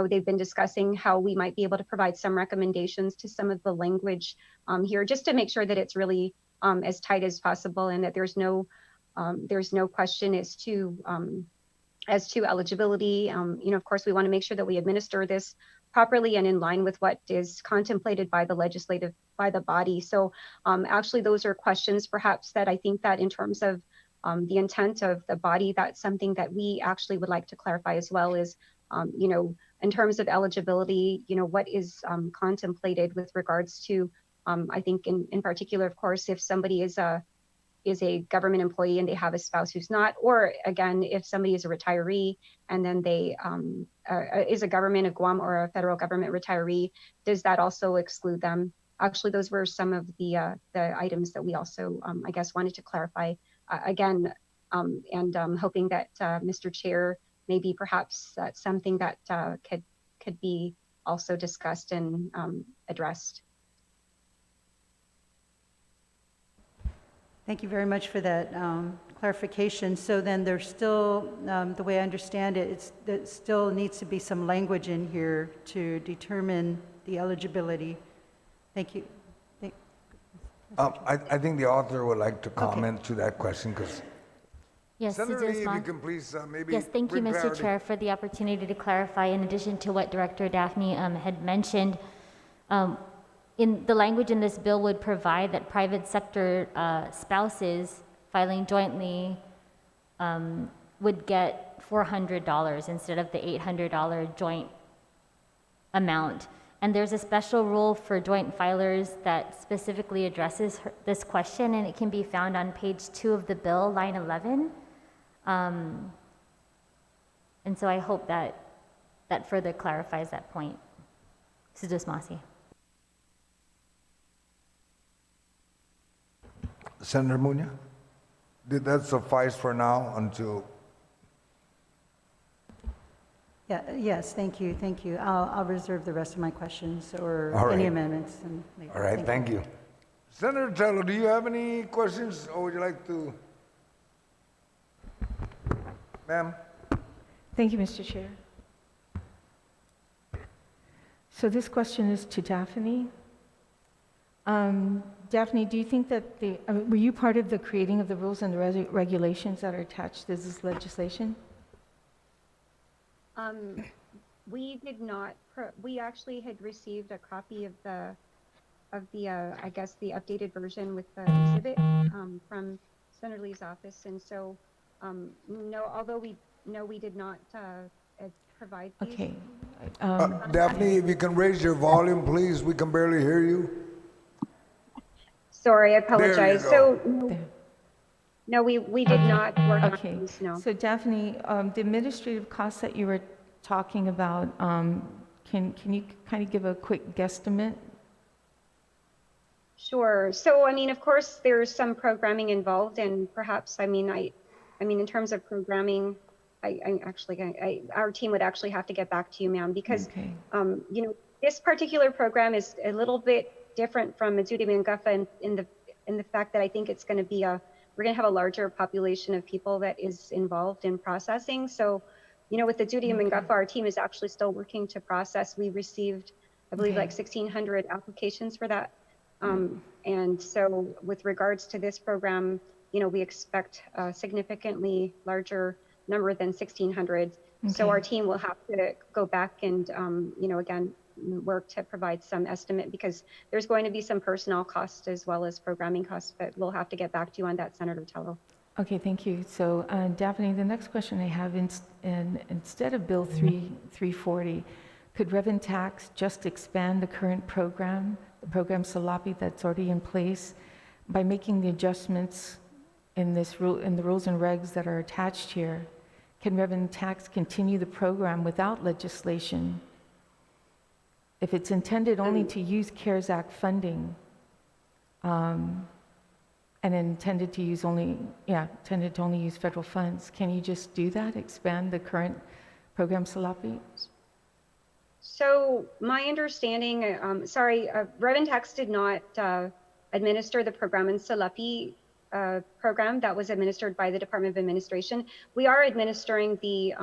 Speaker 9: they've been discussing how we might be able to provide some recommendations to some of the language here, just to make sure that it's really as tight as possible, and that there's no there's no question as to eligibility. Of course, we want to make sure that we administer this properly and in line with what is contemplated by the body. So actually, those are questions perhaps that I think that in terms of the intent of the body, that's something that we actually would like to clarify as well is, in terms of eligibility, what is contemplated with regards to, I think in particular, of course, if somebody is a government employee and they have a spouse who's not, or again, if somebody is a retiree and then they is a government, a Guam or a federal government retiree, does that also exclude them? Actually, those were some of the items that we also, I guess, wanted to clarify again, and hoping that Mr. Chair, maybe perhaps that's something that could be also discussed and addressed.
Speaker 12: Thank you very much for that clarification. So then there's still, the way I understand it, there still needs to be some language in here to determine the eligibility. Thank you.
Speaker 6: I think the author would like to comment to that question because
Speaker 5: Yes,
Speaker 6: Senator
Speaker 5: Susan
Speaker 6: Lee, if you
Speaker 5: Osman.
Speaker 6: can please maybe
Speaker 5: Yes, thank you,
Speaker 6: bring
Speaker 5: Mr.
Speaker 6: clarity.
Speaker 5: Chair, for the opportunity to clarify. In addition to what Director Daphne had mentioned, in the language in this bill would provide that private sector spouses filing jointly would get $400 instead of the $800 joint amount. And there's a special rule for joint filers that specifically addresses this question, and it can be found on page 2 of the bill, line 11. And so I hope that that further clarifies that point. Sujus Masi.
Speaker 6: Senator Munya, did that suffice for now until?
Speaker 12: Yeah, yes, thank you, thank you. I'll reserve the rest of my questions or
Speaker 6: All
Speaker 12: any
Speaker 6: right.
Speaker 12: amendments. And later.
Speaker 6: All right, thank you. Senator Tello, do you have any questions or would you like to? Ma'am?
Speaker 13: Thank you, Mr. Chair. So this question is to Daphne. Daphne, do you think that were you part of the creating of the rules and the regulations that are attached to this legislation?
Speaker 9: We did not. We actually had received a copy of the I guess the updated version with the exhibit from Senator Lee's office, and so no. Although we did not provide these.
Speaker 13: Okay.
Speaker 6: Daphne, if you can raise your volume, please. We can barely hear you.
Speaker 9: Sorry, I apologize.
Speaker 6: go.
Speaker 9: So no, we did not work
Speaker 13: Okay.
Speaker 9: on these. No.
Speaker 13: So Daphne, the administrative costs that you were talking about, can you kind of give a quick guesstimate?
Speaker 9: Sure. So, I mean, of course, there's some programming involved, and perhaps, I mean, in terms of programming, our team would actually have to get back to you, ma'am, because,
Speaker 13: Okay.
Speaker 9: This particular program is a little bit different from Mazudi Manguffa in the fact that I think it's going to be we're going to have a larger population of people that is involved in processing. So, with the Judy and Manguffa, our team is actually still working to process. We received, I believe, like 1,600 applications for that. And so with regards to this program, we expect a significantly larger number than 1,600. So our team will have to go back and, again, work to provide some estimate because there's going to be some personnel costs as well as programming costs, but we'll have to get back to you on that, Senator Tello.
Speaker 13: Okay, thank you. So Daphne, the next question I have, instead of Bill 340, could Rev and Tax just expand the current program, the program SALAPI that's already in place, by making the adjustments in the rules and regs that are attached here? Can Rev and Tax continue the program without legislation? If it's intended only to use CARES Act funding, and intended to only use federal funds, can you just do that, expand the current program SALAPI?
Speaker 9: So my understanding, Rev and Tax did not administer the program in SALAPI program that was administered by the Department of Administration. We are administering the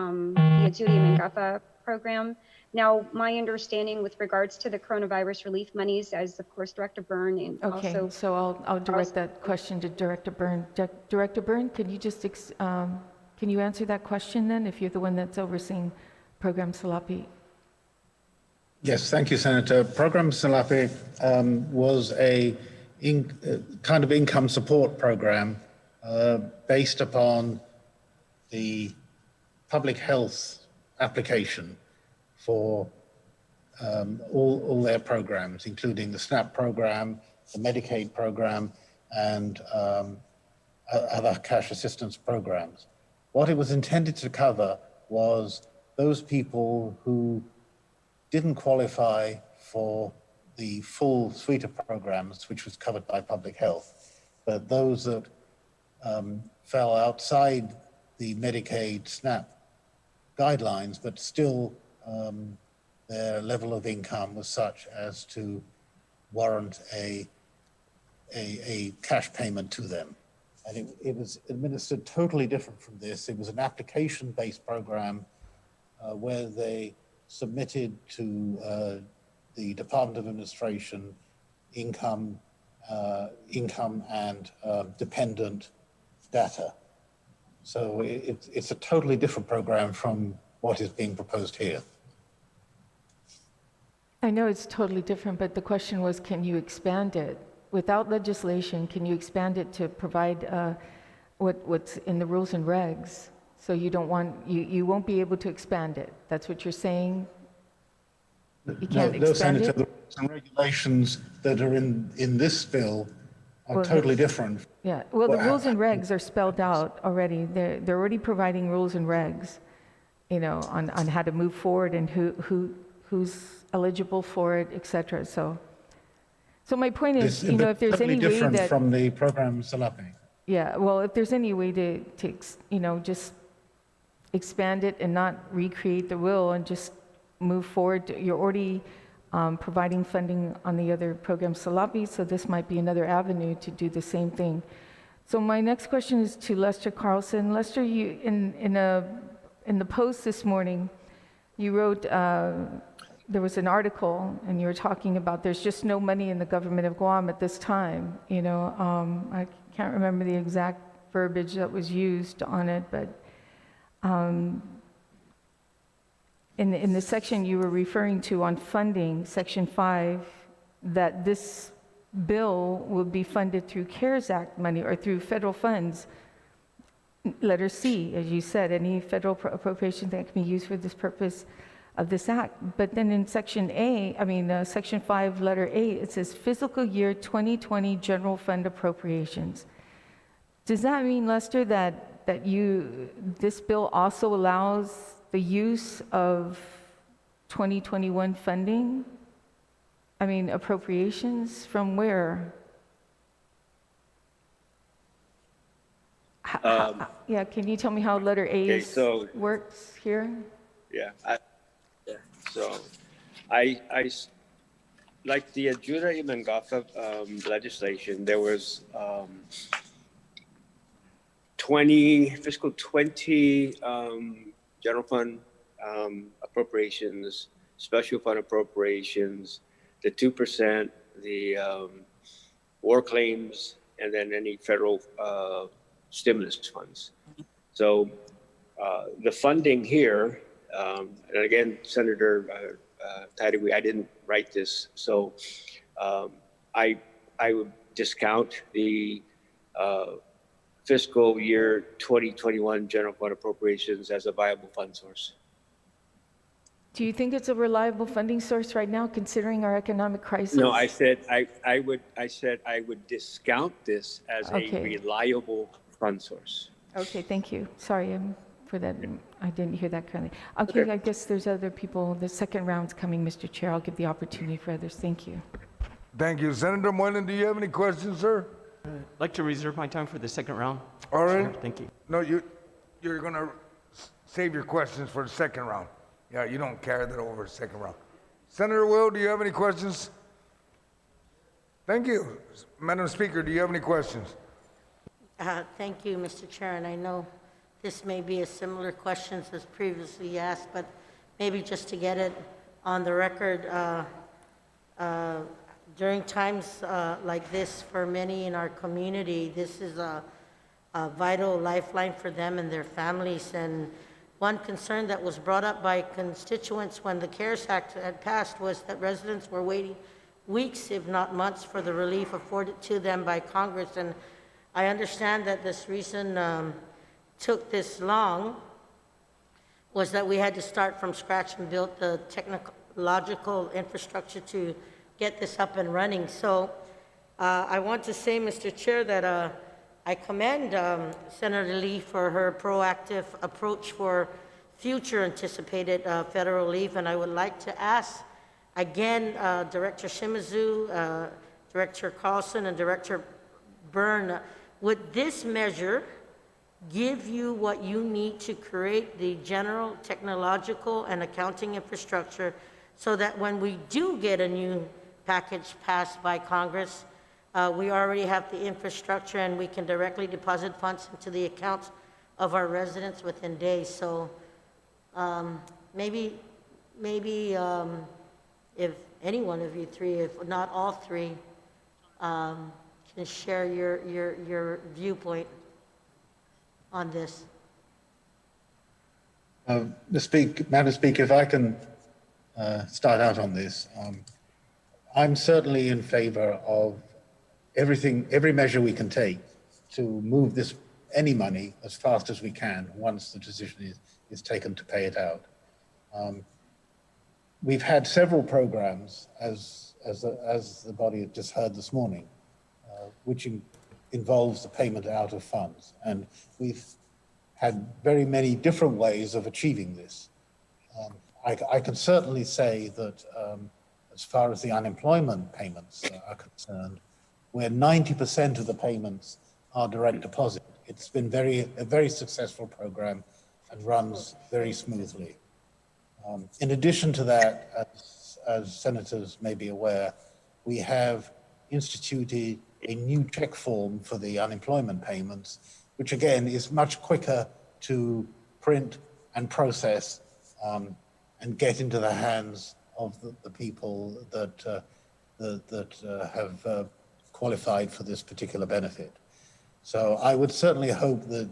Speaker 9: Judy Manguffa program, Now, my understanding with regards to the coronavirus relief monies, as of course Director Byrne and
Speaker 13: Okay,
Speaker 9: also
Speaker 13: so I'll direct that question to Director Byrne. Director Byrne, can you just, can you answer that question then, if you're the one that's overseeing Program Salapi?
Speaker 11: Yes, thank you, Senator. Program Salapi was a kind of income support program based upon the public health application for all their programs, including the SNAP program, the Medicaid program, and other cash assistance programs. What it was intended to cover was those people who didn't qualify for the full suite of programs, which was covered by public health, but those that fell outside the Medicaid SNAP guidelines, but still their level of income was such as to warrant a cash payment to them. And it was administered totally different from this. It was an application-based program where they submitted to the Department of Administration income and dependent data. So it's a totally different program from what is being proposed here.
Speaker 13: I know it's totally different, but the question was, can you expand it? Without legislation, can you expand it to provide what's in the rules and regs? So you don't want, you won't be able to expand it. That's what you're saying? You can't
Speaker 11: No,
Speaker 13: expand
Speaker 11: Senator,
Speaker 13: it?
Speaker 11: the rules and regulations that are in this bill are
Speaker 13: Well,
Speaker 11: totally different.
Speaker 13: Yeah, well, the
Speaker 11: Well,
Speaker 13: rules and regs are spelled out already. They're already providing rules and regs, you know, on how to move forward and who's eligible for it, et cetera. So my point is, you know, if there's
Speaker 11: totally
Speaker 13: any way
Speaker 11: different
Speaker 13: that,
Speaker 11: from the program Salapi.
Speaker 13: yeah, well, if there's any way to you know, just expand it and not recreate the will and just move forward, you're already providing funding on the other program Salapi, so this might be another avenue to do the same thing. So my next question is to Lester Carlson. Lester, you in the Post this morning, you wrote there was an article and you were talking about there's just no money in the government of Guam at this time. You know, I can't remember the exact verbiage that was used on it, but in the section you were referring to on funding, Section 5, that this bill will be funded through CARES Act money or through federal funds. Letter C, as you said, any federal appropriation that can be used for this purpose of this act. But then in Section Section 5, letter A, it says fiscal year 2020 general fund appropriations. Does that mean, Lester, that this bill also allows the use of 2021 funding? I mean, appropriations from where? Yeah, can you tell me how letter A works here?
Speaker 10: Yeah. So I like the Ajuda y Mangafa legislation, there was fiscal 20 general fund appropriations, special fund appropriations, the 2%, the war claims, and then any federal stimulus funds. So the funding here, and again, Senator Tadiwi, I didn't write this, so I would discount the fiscal year 2021 general fund appropriations as a viable fund source.
Speaker 13: Do you think it's a reliable funding source right now, considering our economic crisis?
Speaker 10: No, I said I would discount this as a reliable fund source.
Speaker 13: Okay, thank you. Sorry for that. I didn't hear that clearly. Okay, I guess there's other people. The second round's coming, Mr. Chair. I'll give the opportunity for others. Thank you.
Speaker 6: Thank you. Senator Moylan, do you have any questions, sir?
Speaker 14: I'd like to reserve my time for the second round.
Speaker 6: All right.
Speaker 14: Sure, thank you.
Speaker 6: No, you're going to save your questions for the second round. Yeah, you don't carry that over the second round. Senator Will, do you have any questions? Thank you. Madam Speaker, do you have any questions?
Speaker 1: Thank you, Mr. Chair, and I know this may be a similar questions as previously asked, but maybe just to get it on the record, uh, during times like this, for many in our community, this is a vital lifeline for them and their families. And one concern that was brought up by constituents when the CARES Act had passed was that residents were waiting weeks, if not months, for the relief afforded to them by Congress. And I understand that this reason took this long was that we had to start from scratch and build the technological infrastructure to get this up and running. So I want to say, Mr. Chair, that I commend Senator Lee for her proactive approach for future anticipated federal leave, and I would like to ask again Director Shimizu, Director Carlson, and Director Byrne, would this measure give you what you need to create the general technological and accounting infrastructure so that when we do get a new package passed by Congress, we already have the infrastructure and we can directly deposit funds into the accounts of our residents within days. So maybe if any one of you three, if not all three, can share your viewpoint on this.
Speaker 11: Madam Speaker, if I can start out on this, I'm certainly in favor of every measure we can take to move any money as fast as we can once the decision is taken to pay it out. We've had several programs, as the body had just heard this morning, which involves the payment out of funds. And we've had very many different ways of achieving this. I can certainly say that as far as the unemployment payments are concerned, where 90% of the payments are direct deposit, it's been a very successful program and runs very smoothly. In addition to that, as senators may be aware, we have instituted a new check form for the unemployment payments, which again is much quicker to print and process and get into the hands of the people that have qualified for this particular benefit. So I would certainly hope that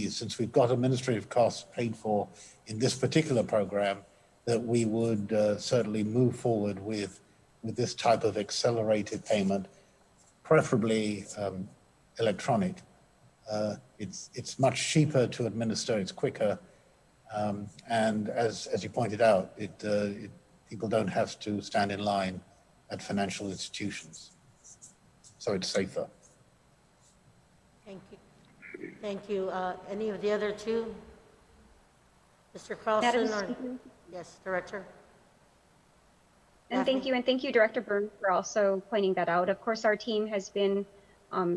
Speaker 11: since we've got administrative costs paid for in this particular program, that we would certainly move forward with this type of accelerated payment, preferably electronic. It's much cheaper to administer, it's quicker, and as you pointed out, people don't have to stand in line at financial institutions, so it's safer.
Speaker 1: Thank you. Thank you. Any of the other two? Mr. Carlson or? Yes, Director.
Speaker 9: And thank you, Director Byrne, for also pointing that out. Of course, our team has been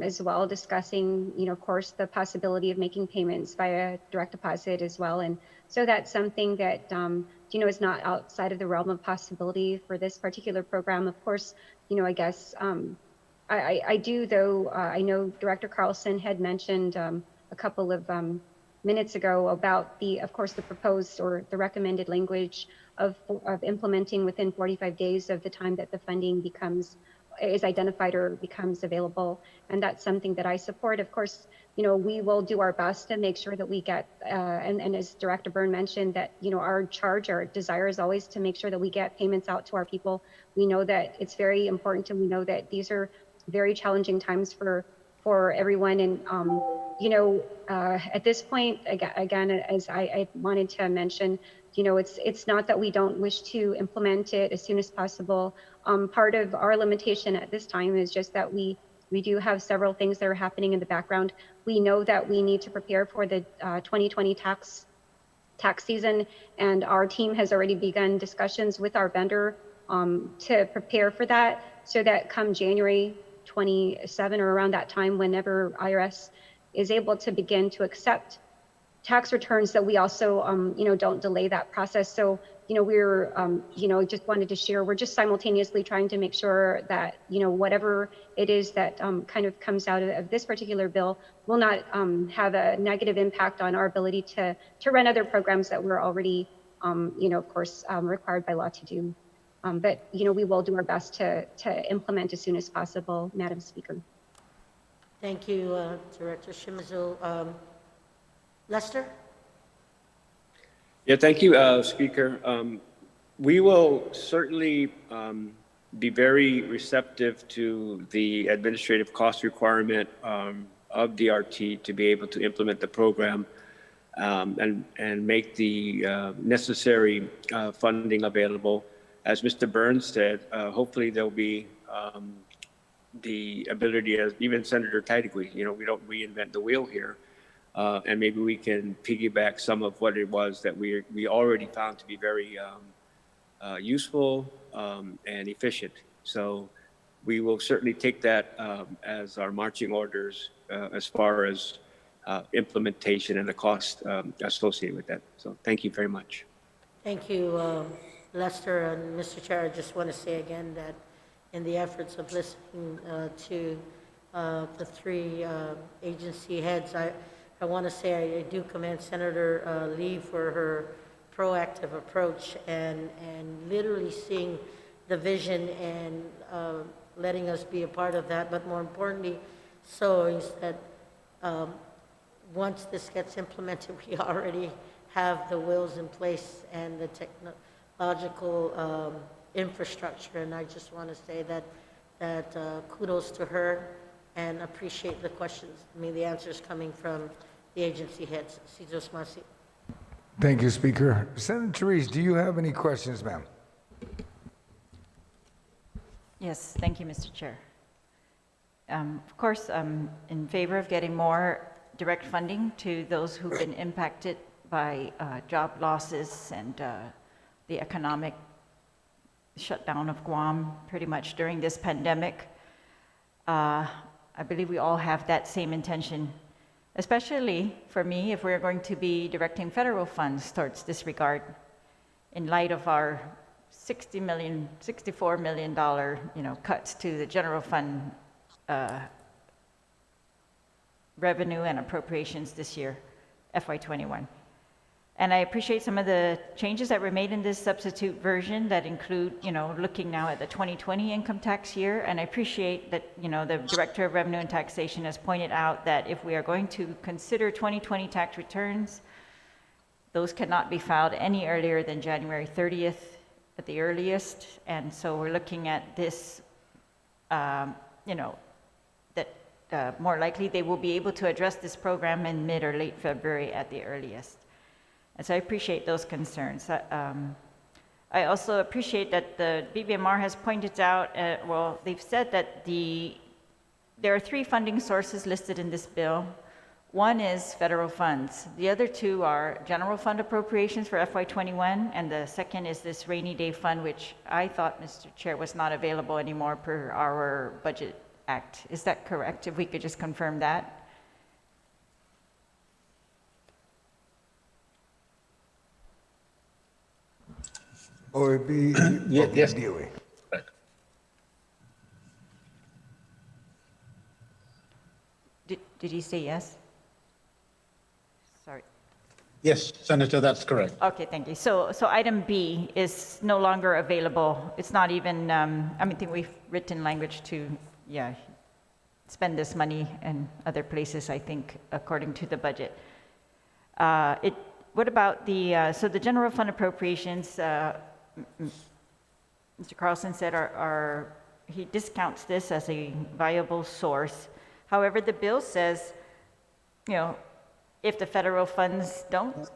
Speaker 9: as well discussing, of course, the possibility of making payments via direct deposit as well. And so that's something that, is not outside of the realm of possibility for this particular program. Of course, I guess I do, though, I know Director Carlson had mentioned a couple of minutes ago about of course, the proposed or the recommended language of implementing within 45 days of the time that the funding is identified or becomes available. And that's something that I support. Of course, we will do our best to make sure that we get, and as Director Byrne mentioned, that, our desire is always to make sure that we get payments out to our people. We know that it's very important, and we know that these are very challenging times for everyone. And, at this point, again, as I wanted to mention, it's not that we don't wish to implement it as soon as possible. Part of our limitation at this time is just that we do have several things that are happening in the background. We know that we need to prepare for the 2020 tax season, and our team has already begun discussions with our vendor to prepare for that, so that come January 27 or around that time, whenever IRS is able to begin to accept tax returns, that we also, don't delay that process. So, we're, just wanted to share, we're just simultaneously trying to make sure that, whatever it is that kind of comes out of this particular bill will not have a negative impact on our ability to run other programs that we're already of course, required by law to do. But, we will do our best to implement as soon as possible, Madam Speaker.
Speaker 1: Thank you, Director Shimizu. Lester?
Speaker 10: Yeah, thank you, Speaker. We will certainly be very receptive to the administrative cost requirement of DRT to be able to implement the program and make the necessary funding available. As Mr. Burns said, hopefully there'll be the ability, as even Senator Teichwey, we don't reinvent the wheel here. And maybe we can piggyback some of what it was that we already found to be very useful and efficient. So we will certainly take that as our marching orders as far as implementation and the cost associated with that. So thank you very much.
Speaker 1: Thank you, Lester. And Mr. Chair, I just want to say again that in the efforts of listening to the three agency heads, I want to say I do commend Senator Lee for her proactive approach and literally seeing the vision and letting us be a part of that. But more importantly, so is that once this gets implemented, we already have the wheels in place and the technological infrastructure. And I just want to say that kudos to her and appreciate the questions. I mean, the answers coming from the agency heads. Cedros Masi.
Speaker 6: Thank you, Speaker. Senator Therese, do you have any questions, ma'am?
Speaker 3: Yes, thank you, Mr. Chair. Of course, I'm in favor of getting more direct funding to those who've been impacted by job losses and the economic shutdown of Guam pretty much during this pandemic. I believe we all have that same intention, especially for me, if we're going to be directing federal funds towards this regard in light of our $64 million, cuts to the general fund revenue and appropriations this year, FY21. And I appreciate some of the changes that were made in this substitute version that include, looking now at the 2020 income tax year. And I appreciate that, the Director of Revenue and Taxation has pointed out that if we are going to consider 2020 tax returns, those cannot be filed any earlier than January 30th at the earliest. And so we're looking at this, that more likely they will be able to address this program in mid or late February at the earliest. And so I appreciate those concerns. I also appreciate that the BBMR has pointed out, they've said that there are three funding sources listed in this bill. One is federal funds. The other two are general fund appropriations for FY21, and the second is this rainy day fund, which I thought, Mr. Chair, was not available anymore per our Budget Act. Is that correct? If we could just confirm that.
Speaker 6: Or it'd be
Speaker 11: Yes.
Speaker 6: DOE.
Speaker 3: Did he say yes? Sorry.
Speaker 11: Yes, Senator, that's correct.
Speaker 3: Okay, thank you. So item B is no longer available. It's not even, I think we've written language to, spend this money in other places, I think, according to the budget. What about so the general fund appropriations, Mr. Carlson said he discounts this as a viable source. However, the bill says, if the federal funds don't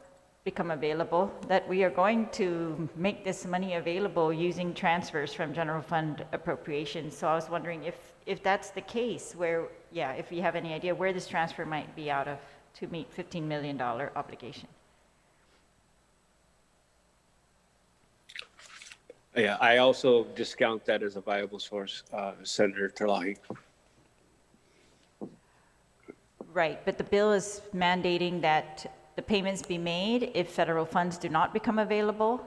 Speaker 3: become available, that we are going to make this money available using transfers from general fund appropriations. So I was wondering if that's the case, if you have any idea where this transfer might be out of to meet $15 million obligation.
Speaker 10: Yeah, I also discount that as a viable source, Senator Terlahi.
Speaker 3: Right, but the bill is mandating that the payments be made if federal funds do not become available,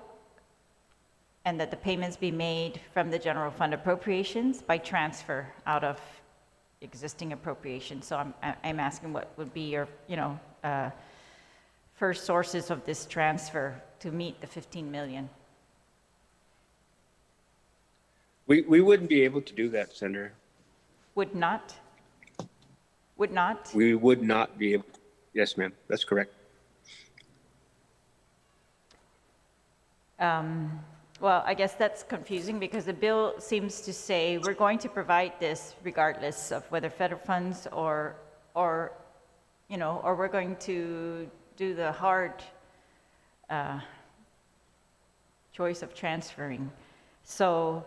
Speaker 3: and that the payments be made from the general fund appropriations by transfer out of existing appropriations. So I'm asking what would be your, first sources of this transfer to meet the 15 million.
Speaker 10: We wouldn't be able to do that, Senator.
Speaker 3: Would not? Would not?
Speaker 10: We would not be able. Yes, ma'am. That's correct.
Speaker 3: Well, I guess that's confusing because the bill seems to say we're going to provide this regardless of whether federal funds or we're going to do the hard choice of transferring. So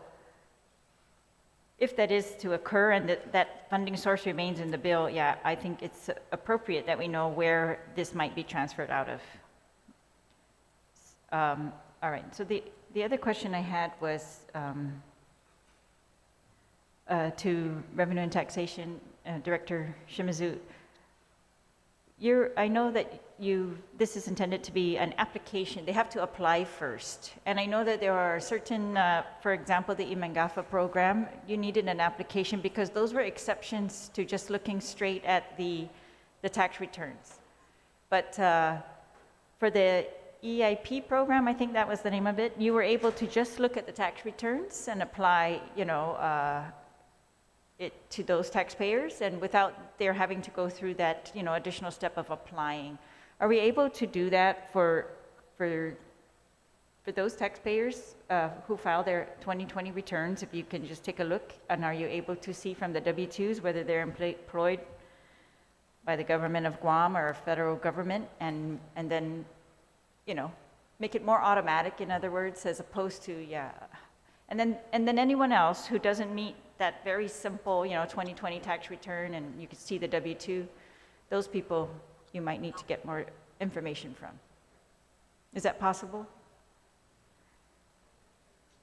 Speaker 3: if that is to occur and that funding source remains in the bill, yeah, I think it's appropriate that we know where this might be transferred out of. All right, so the other question I had was to Revenue and Taxation Director Shimizu. I know that this is intended to be an application. They have to apply first. And I know that there are certain, for example, the Imangafa program, you needed an application because those were exceptions to just looking straight at the tax returns. But for the EIP program, I think that was the name of it, you were able to just look at the tax returns and apply, it to those taxpayers, and without their having to go through that, additional step of applying. Are we able to do that for those taxpayers who file their 2020 returns? If you can just take a look, and are you able to see from the W-2s whether they're employed by the government of Guam or federal government, and then, make it more automatic, in other words, as opposed to, and then anyone else who doesn't meet that very simple, 2020 tax return, and you can see the W-2, those people you might need to get more information from. Is that possible?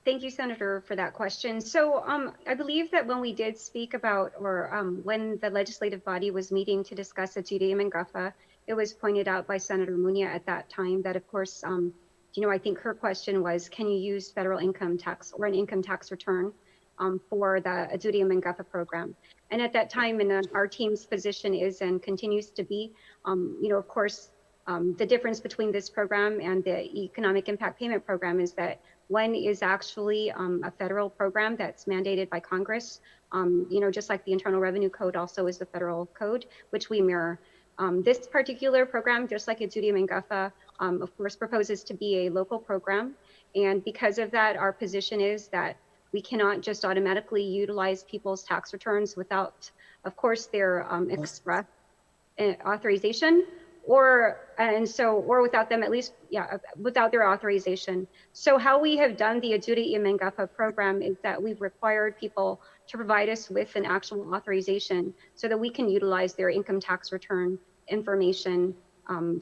Speaker 9: Thank you, Senator, for that question. So I believe that when we did speak about, or when the legislative body was meeting to discuss Adjudium Imangafa, it was pointed out by Senator Munia at that time that, of course, I think her question was, can you use federal income tax or an income tax return for the Adjudium Imangafa program? And at that time, and our team's position is and continues to be, of course, the difference between this program and the Economic Impact Payment Program is that one is actually a federal program that's mandated by Congress, just like the Internal Revenue Code also is the federal code, which we mirror. This particular program, just like Adjudium Imangafa, of course, proposes to be a local program. And because of that, our position is that we cannot just automatically utilize people's tax returns without, of course, their express authorization, or without them, at least, without their authorization. So how we have done the Adjudium Imangafa program is that we've required people to provide us with an actual authorization so that we can utilize their income tax return information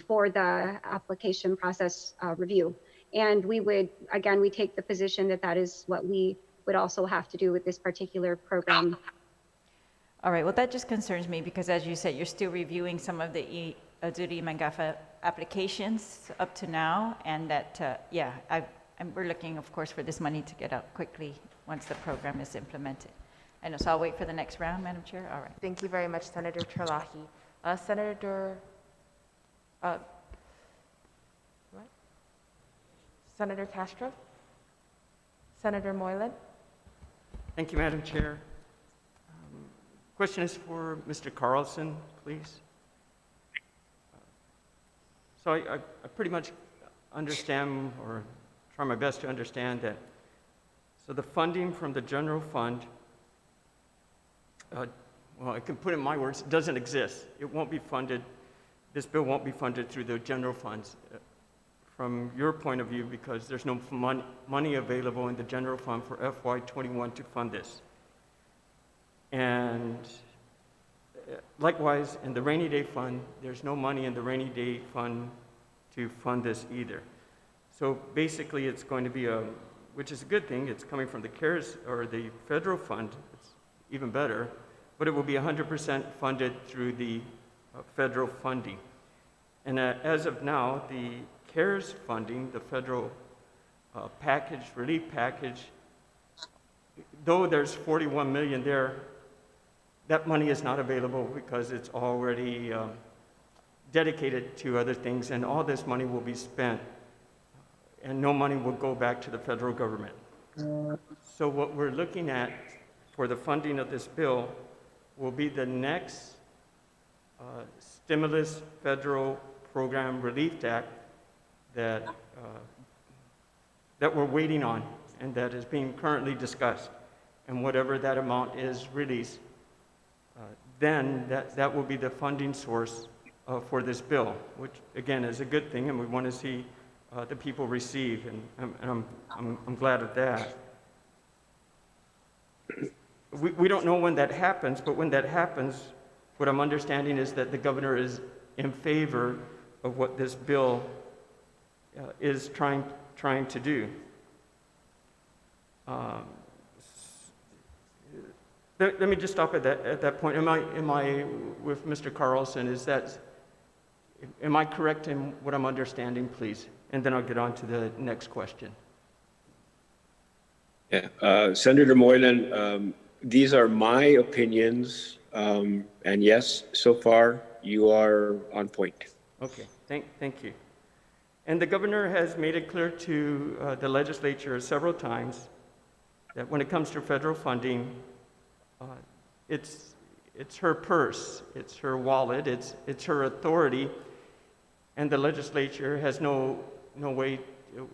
Speaker 9: for the application process review. And we take the position that that is what we would also have to do with this particular program.
Speaker 3: All right, well, that just concerns me because, as you said, you're still reviewing some of the Adjudium Imangafa applications up to now, and that, we're looking, of course, for this money to get out quickly once the program is implemented. I know, so I'll wait for the next round, Madam Chair. All right.
Speaker 2: Thank you very much, Senator Terlahi. Senator Castro? Senator Moylan?
Speaker 14: Thank you, Madam Chair. Question is for Mr. Carlson, please. So I pretty much understand, or try my best to understand that. So the funding from the general fund, I can put it in my words, it doesn't exist. It won't be funded, this bill won't be funded through the general funds. From your point of view, because there's no money available in the general fund for FY21 to fund this. And likewise, in the rainy day fund, there's no money in the rainy day fund to fund this either. So basically, it's going to be which is a good thing, it's coming from the CARES or the federal fund, it's even better, but it will be 100% funded through the federal funding. And as of now, the CARES funding, the federal relief package, though there's 41 million there, that money is not available because it's already dedicated to other things, and all this money will be spent and no money will go back to the federal government. So what we're looking at for the funding of this bill will be the next stimulus federal program relief act that we're waiting on and that is being currently discussed. And whatever that amount is released, then that will be the funding source for this bill, which again is a good thing, and we want to see the people receive, and I'm glad of that. We don't know when that happens, but when that happens, what I'm understanding is that the governor is in favor of what this bill is trying to do. Let me just stop at that point. Am I with Mr. Carlson? Am I correct in what I'm understanding, please? And then I'll get on to the next question.
Speaker 10: Yeah, Senator Moylan, these are my opinions, and yes, so far you are on point.
Speaker 14: Okay, thank you. And the governor has made it clear to the legislature several times that when it comes to federal funding, it's her purse, it's her wallet, it's her authority, and the legislature has no way,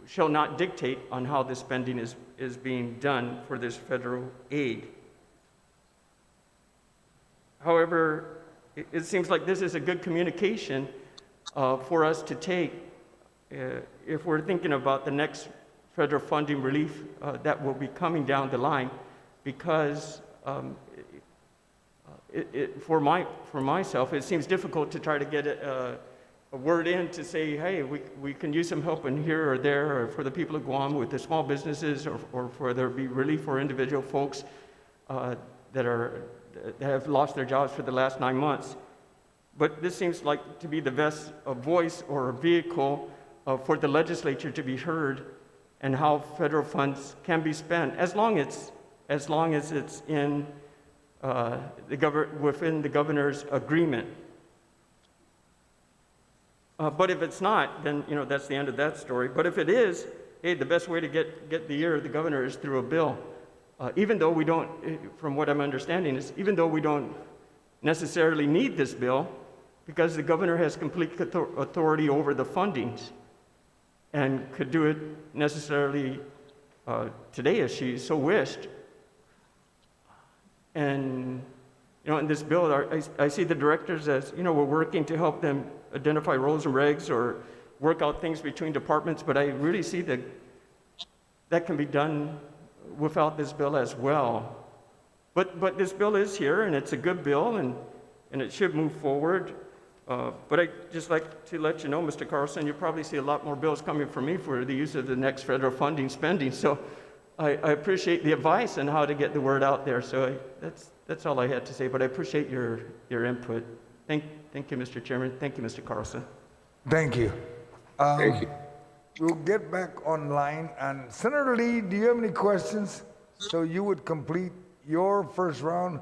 Speaker 14: shall not dictate on how the spending is being done for this federal aid. However, it seems like this is a good communication for us to take if we're thinking about the next federal funding relief that will be coming down the line, because for myself, it seems difficult to try to get a word in to say, hey, we can use some help in here or there, or for the people of Guam with the small businesses, or for there be relief for individual folks that have lost their jobs for the last 9 months. But this seems like to be the best voice or a vehicle for the legislature to be heard, and how federal funds can be spent, as long as it's in within the governor's agreement. But if it's not, then that's the end of that story. But if it is, hey, the best way to get the ear of the governor is through a bill. Even though we don't, from what I'm understanding, is even though we don't necessarily need this bill, because the governor has complete authority over the fundings, and could do it necessarily today if she so wished. And in this bill, I see the directors as we're working to help them identify roles and regs or work out things between departments, but I really see that can be done without this bill as well. But this bill is here, and it's a good bill, and it should move forward. But I'd just like to let you know, Mr. Carlson, you'll probably see a lot more bills coming from me for the use of the next federal funding spending. So I appreciate the advice on how to get the word out there. So that's all I had to say, but I appreciate your input. Thank you, Mr. Chairman. Thank you, Mr. Carlson.
Speaker 6: Thank you.
Speaker 10: Thank you.
Speaker 6: We'll get back online. And Senator Lee, do you have any questions? So you would complete your first round,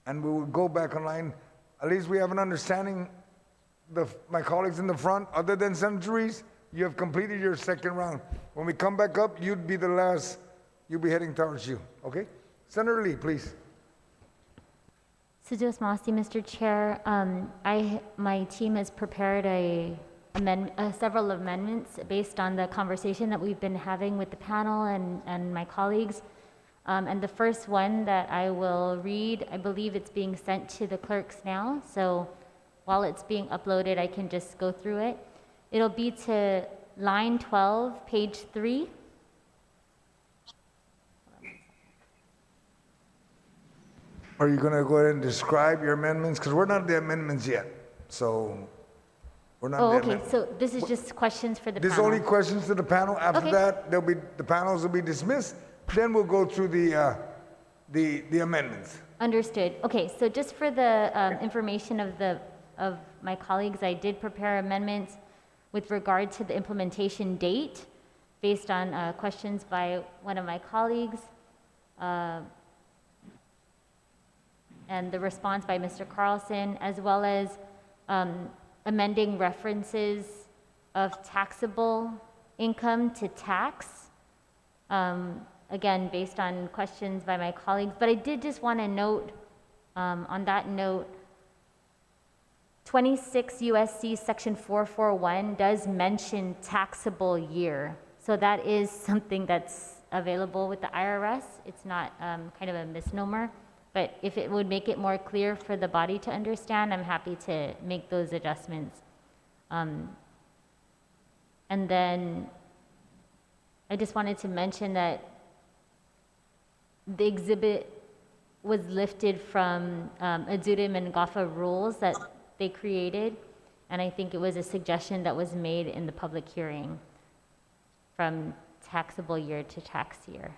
Speaker 6: and we will go back online. At least we have an understanding, my colleagues in the front, other than Senator Reese, you have completed your second round. When we come back up, you'd be the last, you'll be heading towards you, okay? Senator Lee, please.
Speaker 5: Sujos Masi, Mr. Chair, my team has prepared several amendments based on the conversation that we've been having with the panel and my colleagues. And the first one that I will read, I believe it's being sent to the clerks now. So while it's being uploaded, I can just go through it. It'll be to line 12, page 3.
Speaker 6: Are you going to go ahead and describe your amendments? Because we're not at the amendments yet. So we're not.
Speaker 5: Oh, okay. So this is just questions for the
Speaker 6: This is
Speaker 5: panel.
Speaker 6: only questions to the panel. After that, the panels will be dismissed. Then we'll go through the amendments.
Speaker 5: Understood. Okay, so just for the information of my colleagues, I did prepare amendments with regard to the implementation date based on questions by one of my colleagues and the response by Mr. Carlson, as well as amending references of taxable income to tax. Again, based on questions by my colleagues, but I did just want to note, on that note, 26 USC section 441 does mention taxable year. So that is something that's available with the IRS. It's not kind of a misnomer, but if it would make it more clear for the body to understand, I'm happy to make those adjustments. And then I just wanted to mention that the exhibit was lifted from Adurim and GAFA rules that they created, and I think it was a suggestion that was made in the public hearing from taxable year to tax year.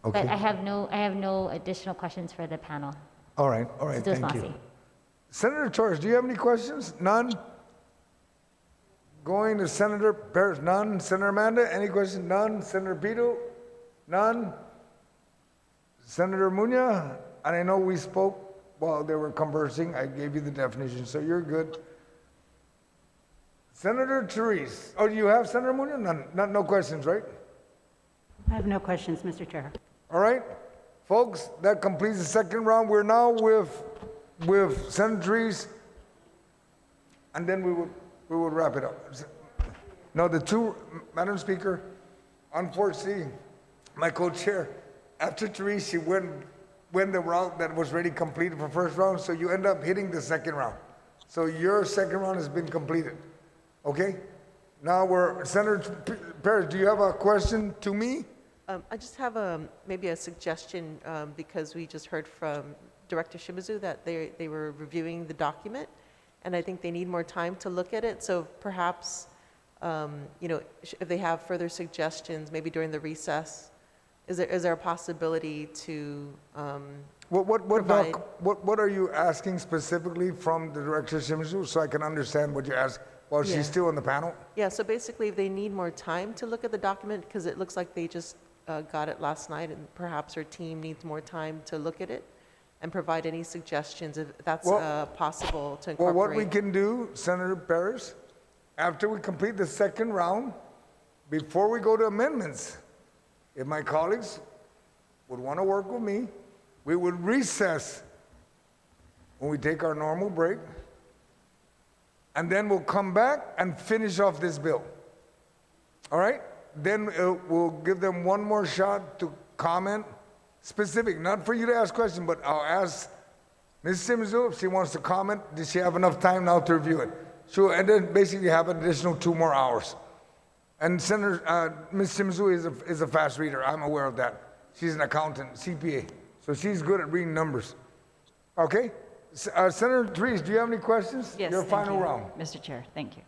Speaker 6: Okay.
Speaker 5: But I have no additional questions for the panel.
Speaker 6: All right,
Speaker 5: Sudos
Speaker 6: thank you.
Speaker 5: Masi.
Speaker 6: Senator Torres, do you have any questions? None? Going to Senator Paris, none. Senator Amanda, any questions? None. Senator Pito, none. Senator Munya, and I know we spoke while they were conversing. I gave you the definition, so you're good. Senator Therese, oh, do you have Senator Munya? None, no questions, right?
Speaker 12: I have no questions, Mr. Chair.
Speaker 6: All right, folks, that completes the second round. We're now with Senator Therese, and then we would wrap it up. No, Madam Speaker, unfortunately, my co-chair, after Therese, she went the route that was already completed for first round, so you end up hitting the second round. So your second round has been completed, okay? Now Senator Paris, do you have a question to me?
Speaker 7: I just have maybe a suggestion, because we just heard from Director Shimizu that they were reviewing the document, and I think they need more time to look at it. So perhaps, if they have further suggestions, maybe during the recess, is there a possibility to provide?
Speaker 6: What are you asking specifically from the Director Shimizu, so I can understand what you ask while she's still on the panel?
Speaker 7: Yeah, so basically, if they need more time to look at the document, because it looks like they just got it last night, and perhaps her team needs more time to look at it and provide any suggestions, if that's possible to incorporate.
Speaker 6: Well, what we can do, Senator Paris, after we complete the second round, before we go to amendments, if my colleagues would want to work with me, we would recess when we take our normal break, and then we'll come back and finish off this bill. All right? Then we'll give them one more shot to comment, specific, not for you to ask questions, but I'll ask Ms. Shimizu if she wants to comment. Does she have enough time now to review it? And then basically have an additional 2 more hours. And Senator, Ms. Shimizu is a fast reader. I'm aware of that. She's an accountant, CPA, so she's good at reading numbers. Okay? Senator Therese, do you have any questions?
Speaker 3: Yes,
Speaker 6: Your
Speaker 3: thank
Speaker 6: final
Speaker 3: you,
Speaker 6: round.
Speaker 3: Mr. Chair, thank you.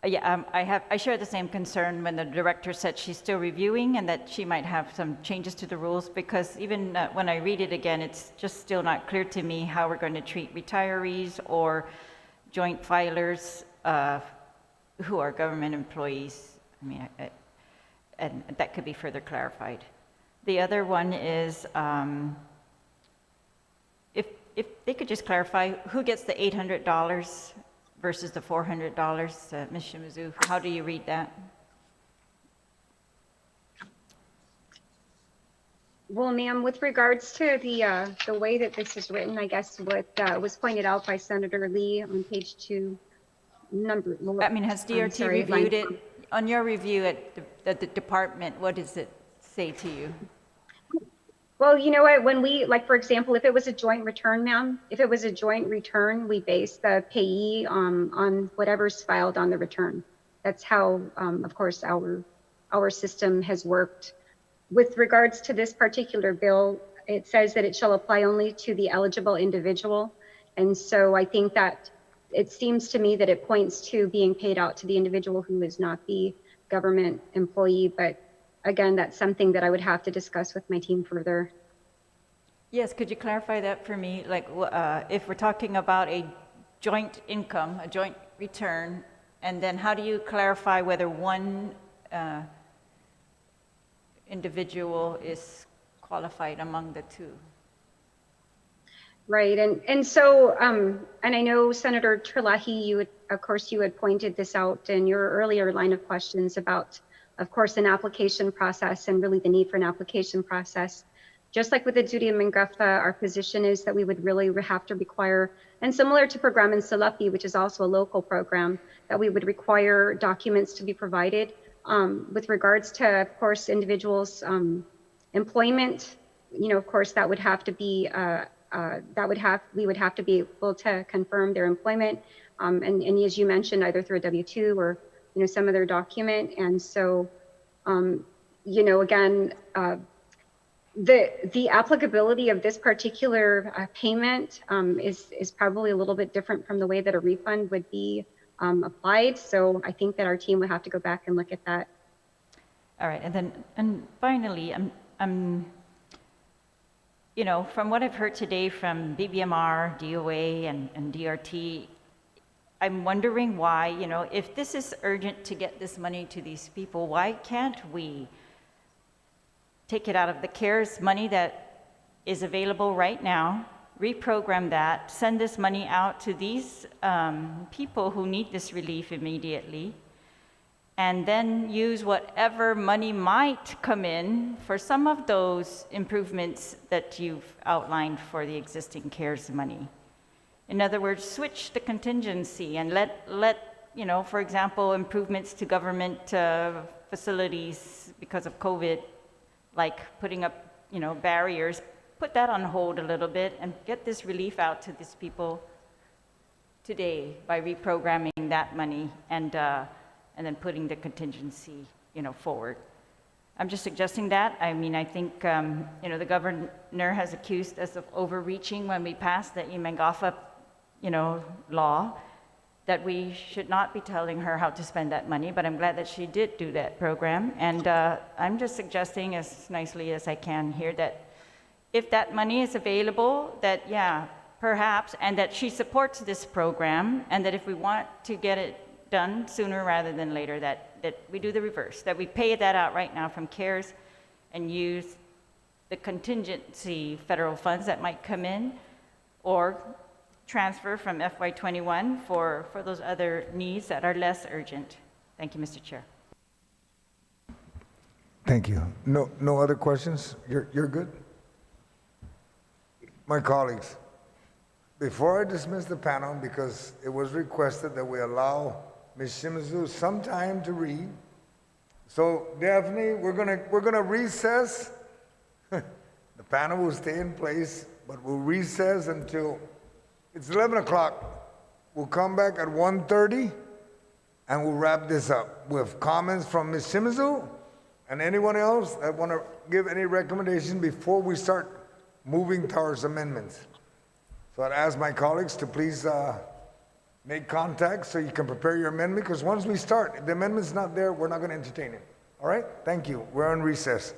Speaker 3: I share the same concern when the director said she's still reviewing and that she might have some changes to the rules, because even when I read it again, it's just still not clear to me how we're going to treat retirees or joint filers who are government employees. I mean, and that could be further clarified. The other one is, if they could just clarify who gets the $800 versus the $400, Ms. Shimizu, how do you read that?
Speaker 9: Well, ma'am, with regards to the way that this is written, I guess what was pointed out by Senator Lee on page 2,
Speaker 3: I mean, has DRT reviewed it? On your review at the department, what does it say to you?
Speaker 9: Well, you know what, when we, like, for example, if it was a joint return, ma'am, if it was a joint return, we base the payee on whatever's filed on the return. That's how, of course, our system has worked. With regards to this particular bill, it says that it shall apply only to the eligible individual. And so I think that it seems to me that it points to being paid out to the individual who is not the government employee. But again, that's something that I would have to discuss with my team further.
Speaker 3: Yes, could you clarify that for me? Like, if we're talking about a joint income, a joint return, and then how do you clarify whether one individual is qualified among the two?
Speaker 9: Right, and so, and I know Senator Terlehy, of course, you had pointed this out in your earlier line of questions about, of course, an application process and really the need for an application process. Just like with the duty of Mingafa, our position is that we would really have to require, and similar to program in Salapi, which is also a local program, that we would require documents to be provided with regards to, of course, individuals' employment. Of course, that would have to be. We would have to be able to confirm their employment, and as you mentioned, either through a W-2 or some other document. And so, again, the applicability of this particular payment is probably a little bit different from the way that a refund would be applied. So I think that our team would have to go back and look at that.
Speaker 3: All right, and finally, from what I've heard today from BBMR, DOA, and DRT, I'm wondering why, if this is urgent to get this money to these people, why can't we take it out of the CARES money that is available right now, reprogram that, send this money out to these people who need this relief immediately, and then use whatever money might come in for some of those improvements that you've outlined for the existing CARES money. In other words, switch the contingency and let for example, improvements to government facilities because of COVID, like putting up, barriers, put that on hold a little bit and get this relief out to these people today by reprogramming that money and then putting the contingency, forward. I'm just suggesting that. I mean, I think, the governor has accused us of overreaching when we passed the Imengafa, law, that we should not be telling her how to spend that money, but I'm glad that she did do that program. And I'm just suggesting as nicely as I can here that if that money is available, that, perhaps, and that she supports this program, and that if we want to get it done sooner rather than later, that we do the reverse, that we pay that out right now from CARES and use the contingency federal funds that might come in, or transfer from FY21 for those other needs that are less urgent. Thank you, Mr. Chair.
Speaker 6: Thank you. No other questions? You're good? My colleagues, before I dismiss the panel, because it was requested that we allow Ms. Shimizu some time to read. So Daphne, we're gonna recess. The panel will stay in place, but we'll recess until it's 11 o'clock. We'll come back at 1:30 and we'll wrap this up with comments from Ms. Shimizu and anyone else that want to give any recommendation before we start moving towards amendments. So I'd ask my colleagues to please make contact so you can prepare your amendment, because once we start, if the amendment's not there, we're not going to entertain it. All right? Thank you. We're on recess.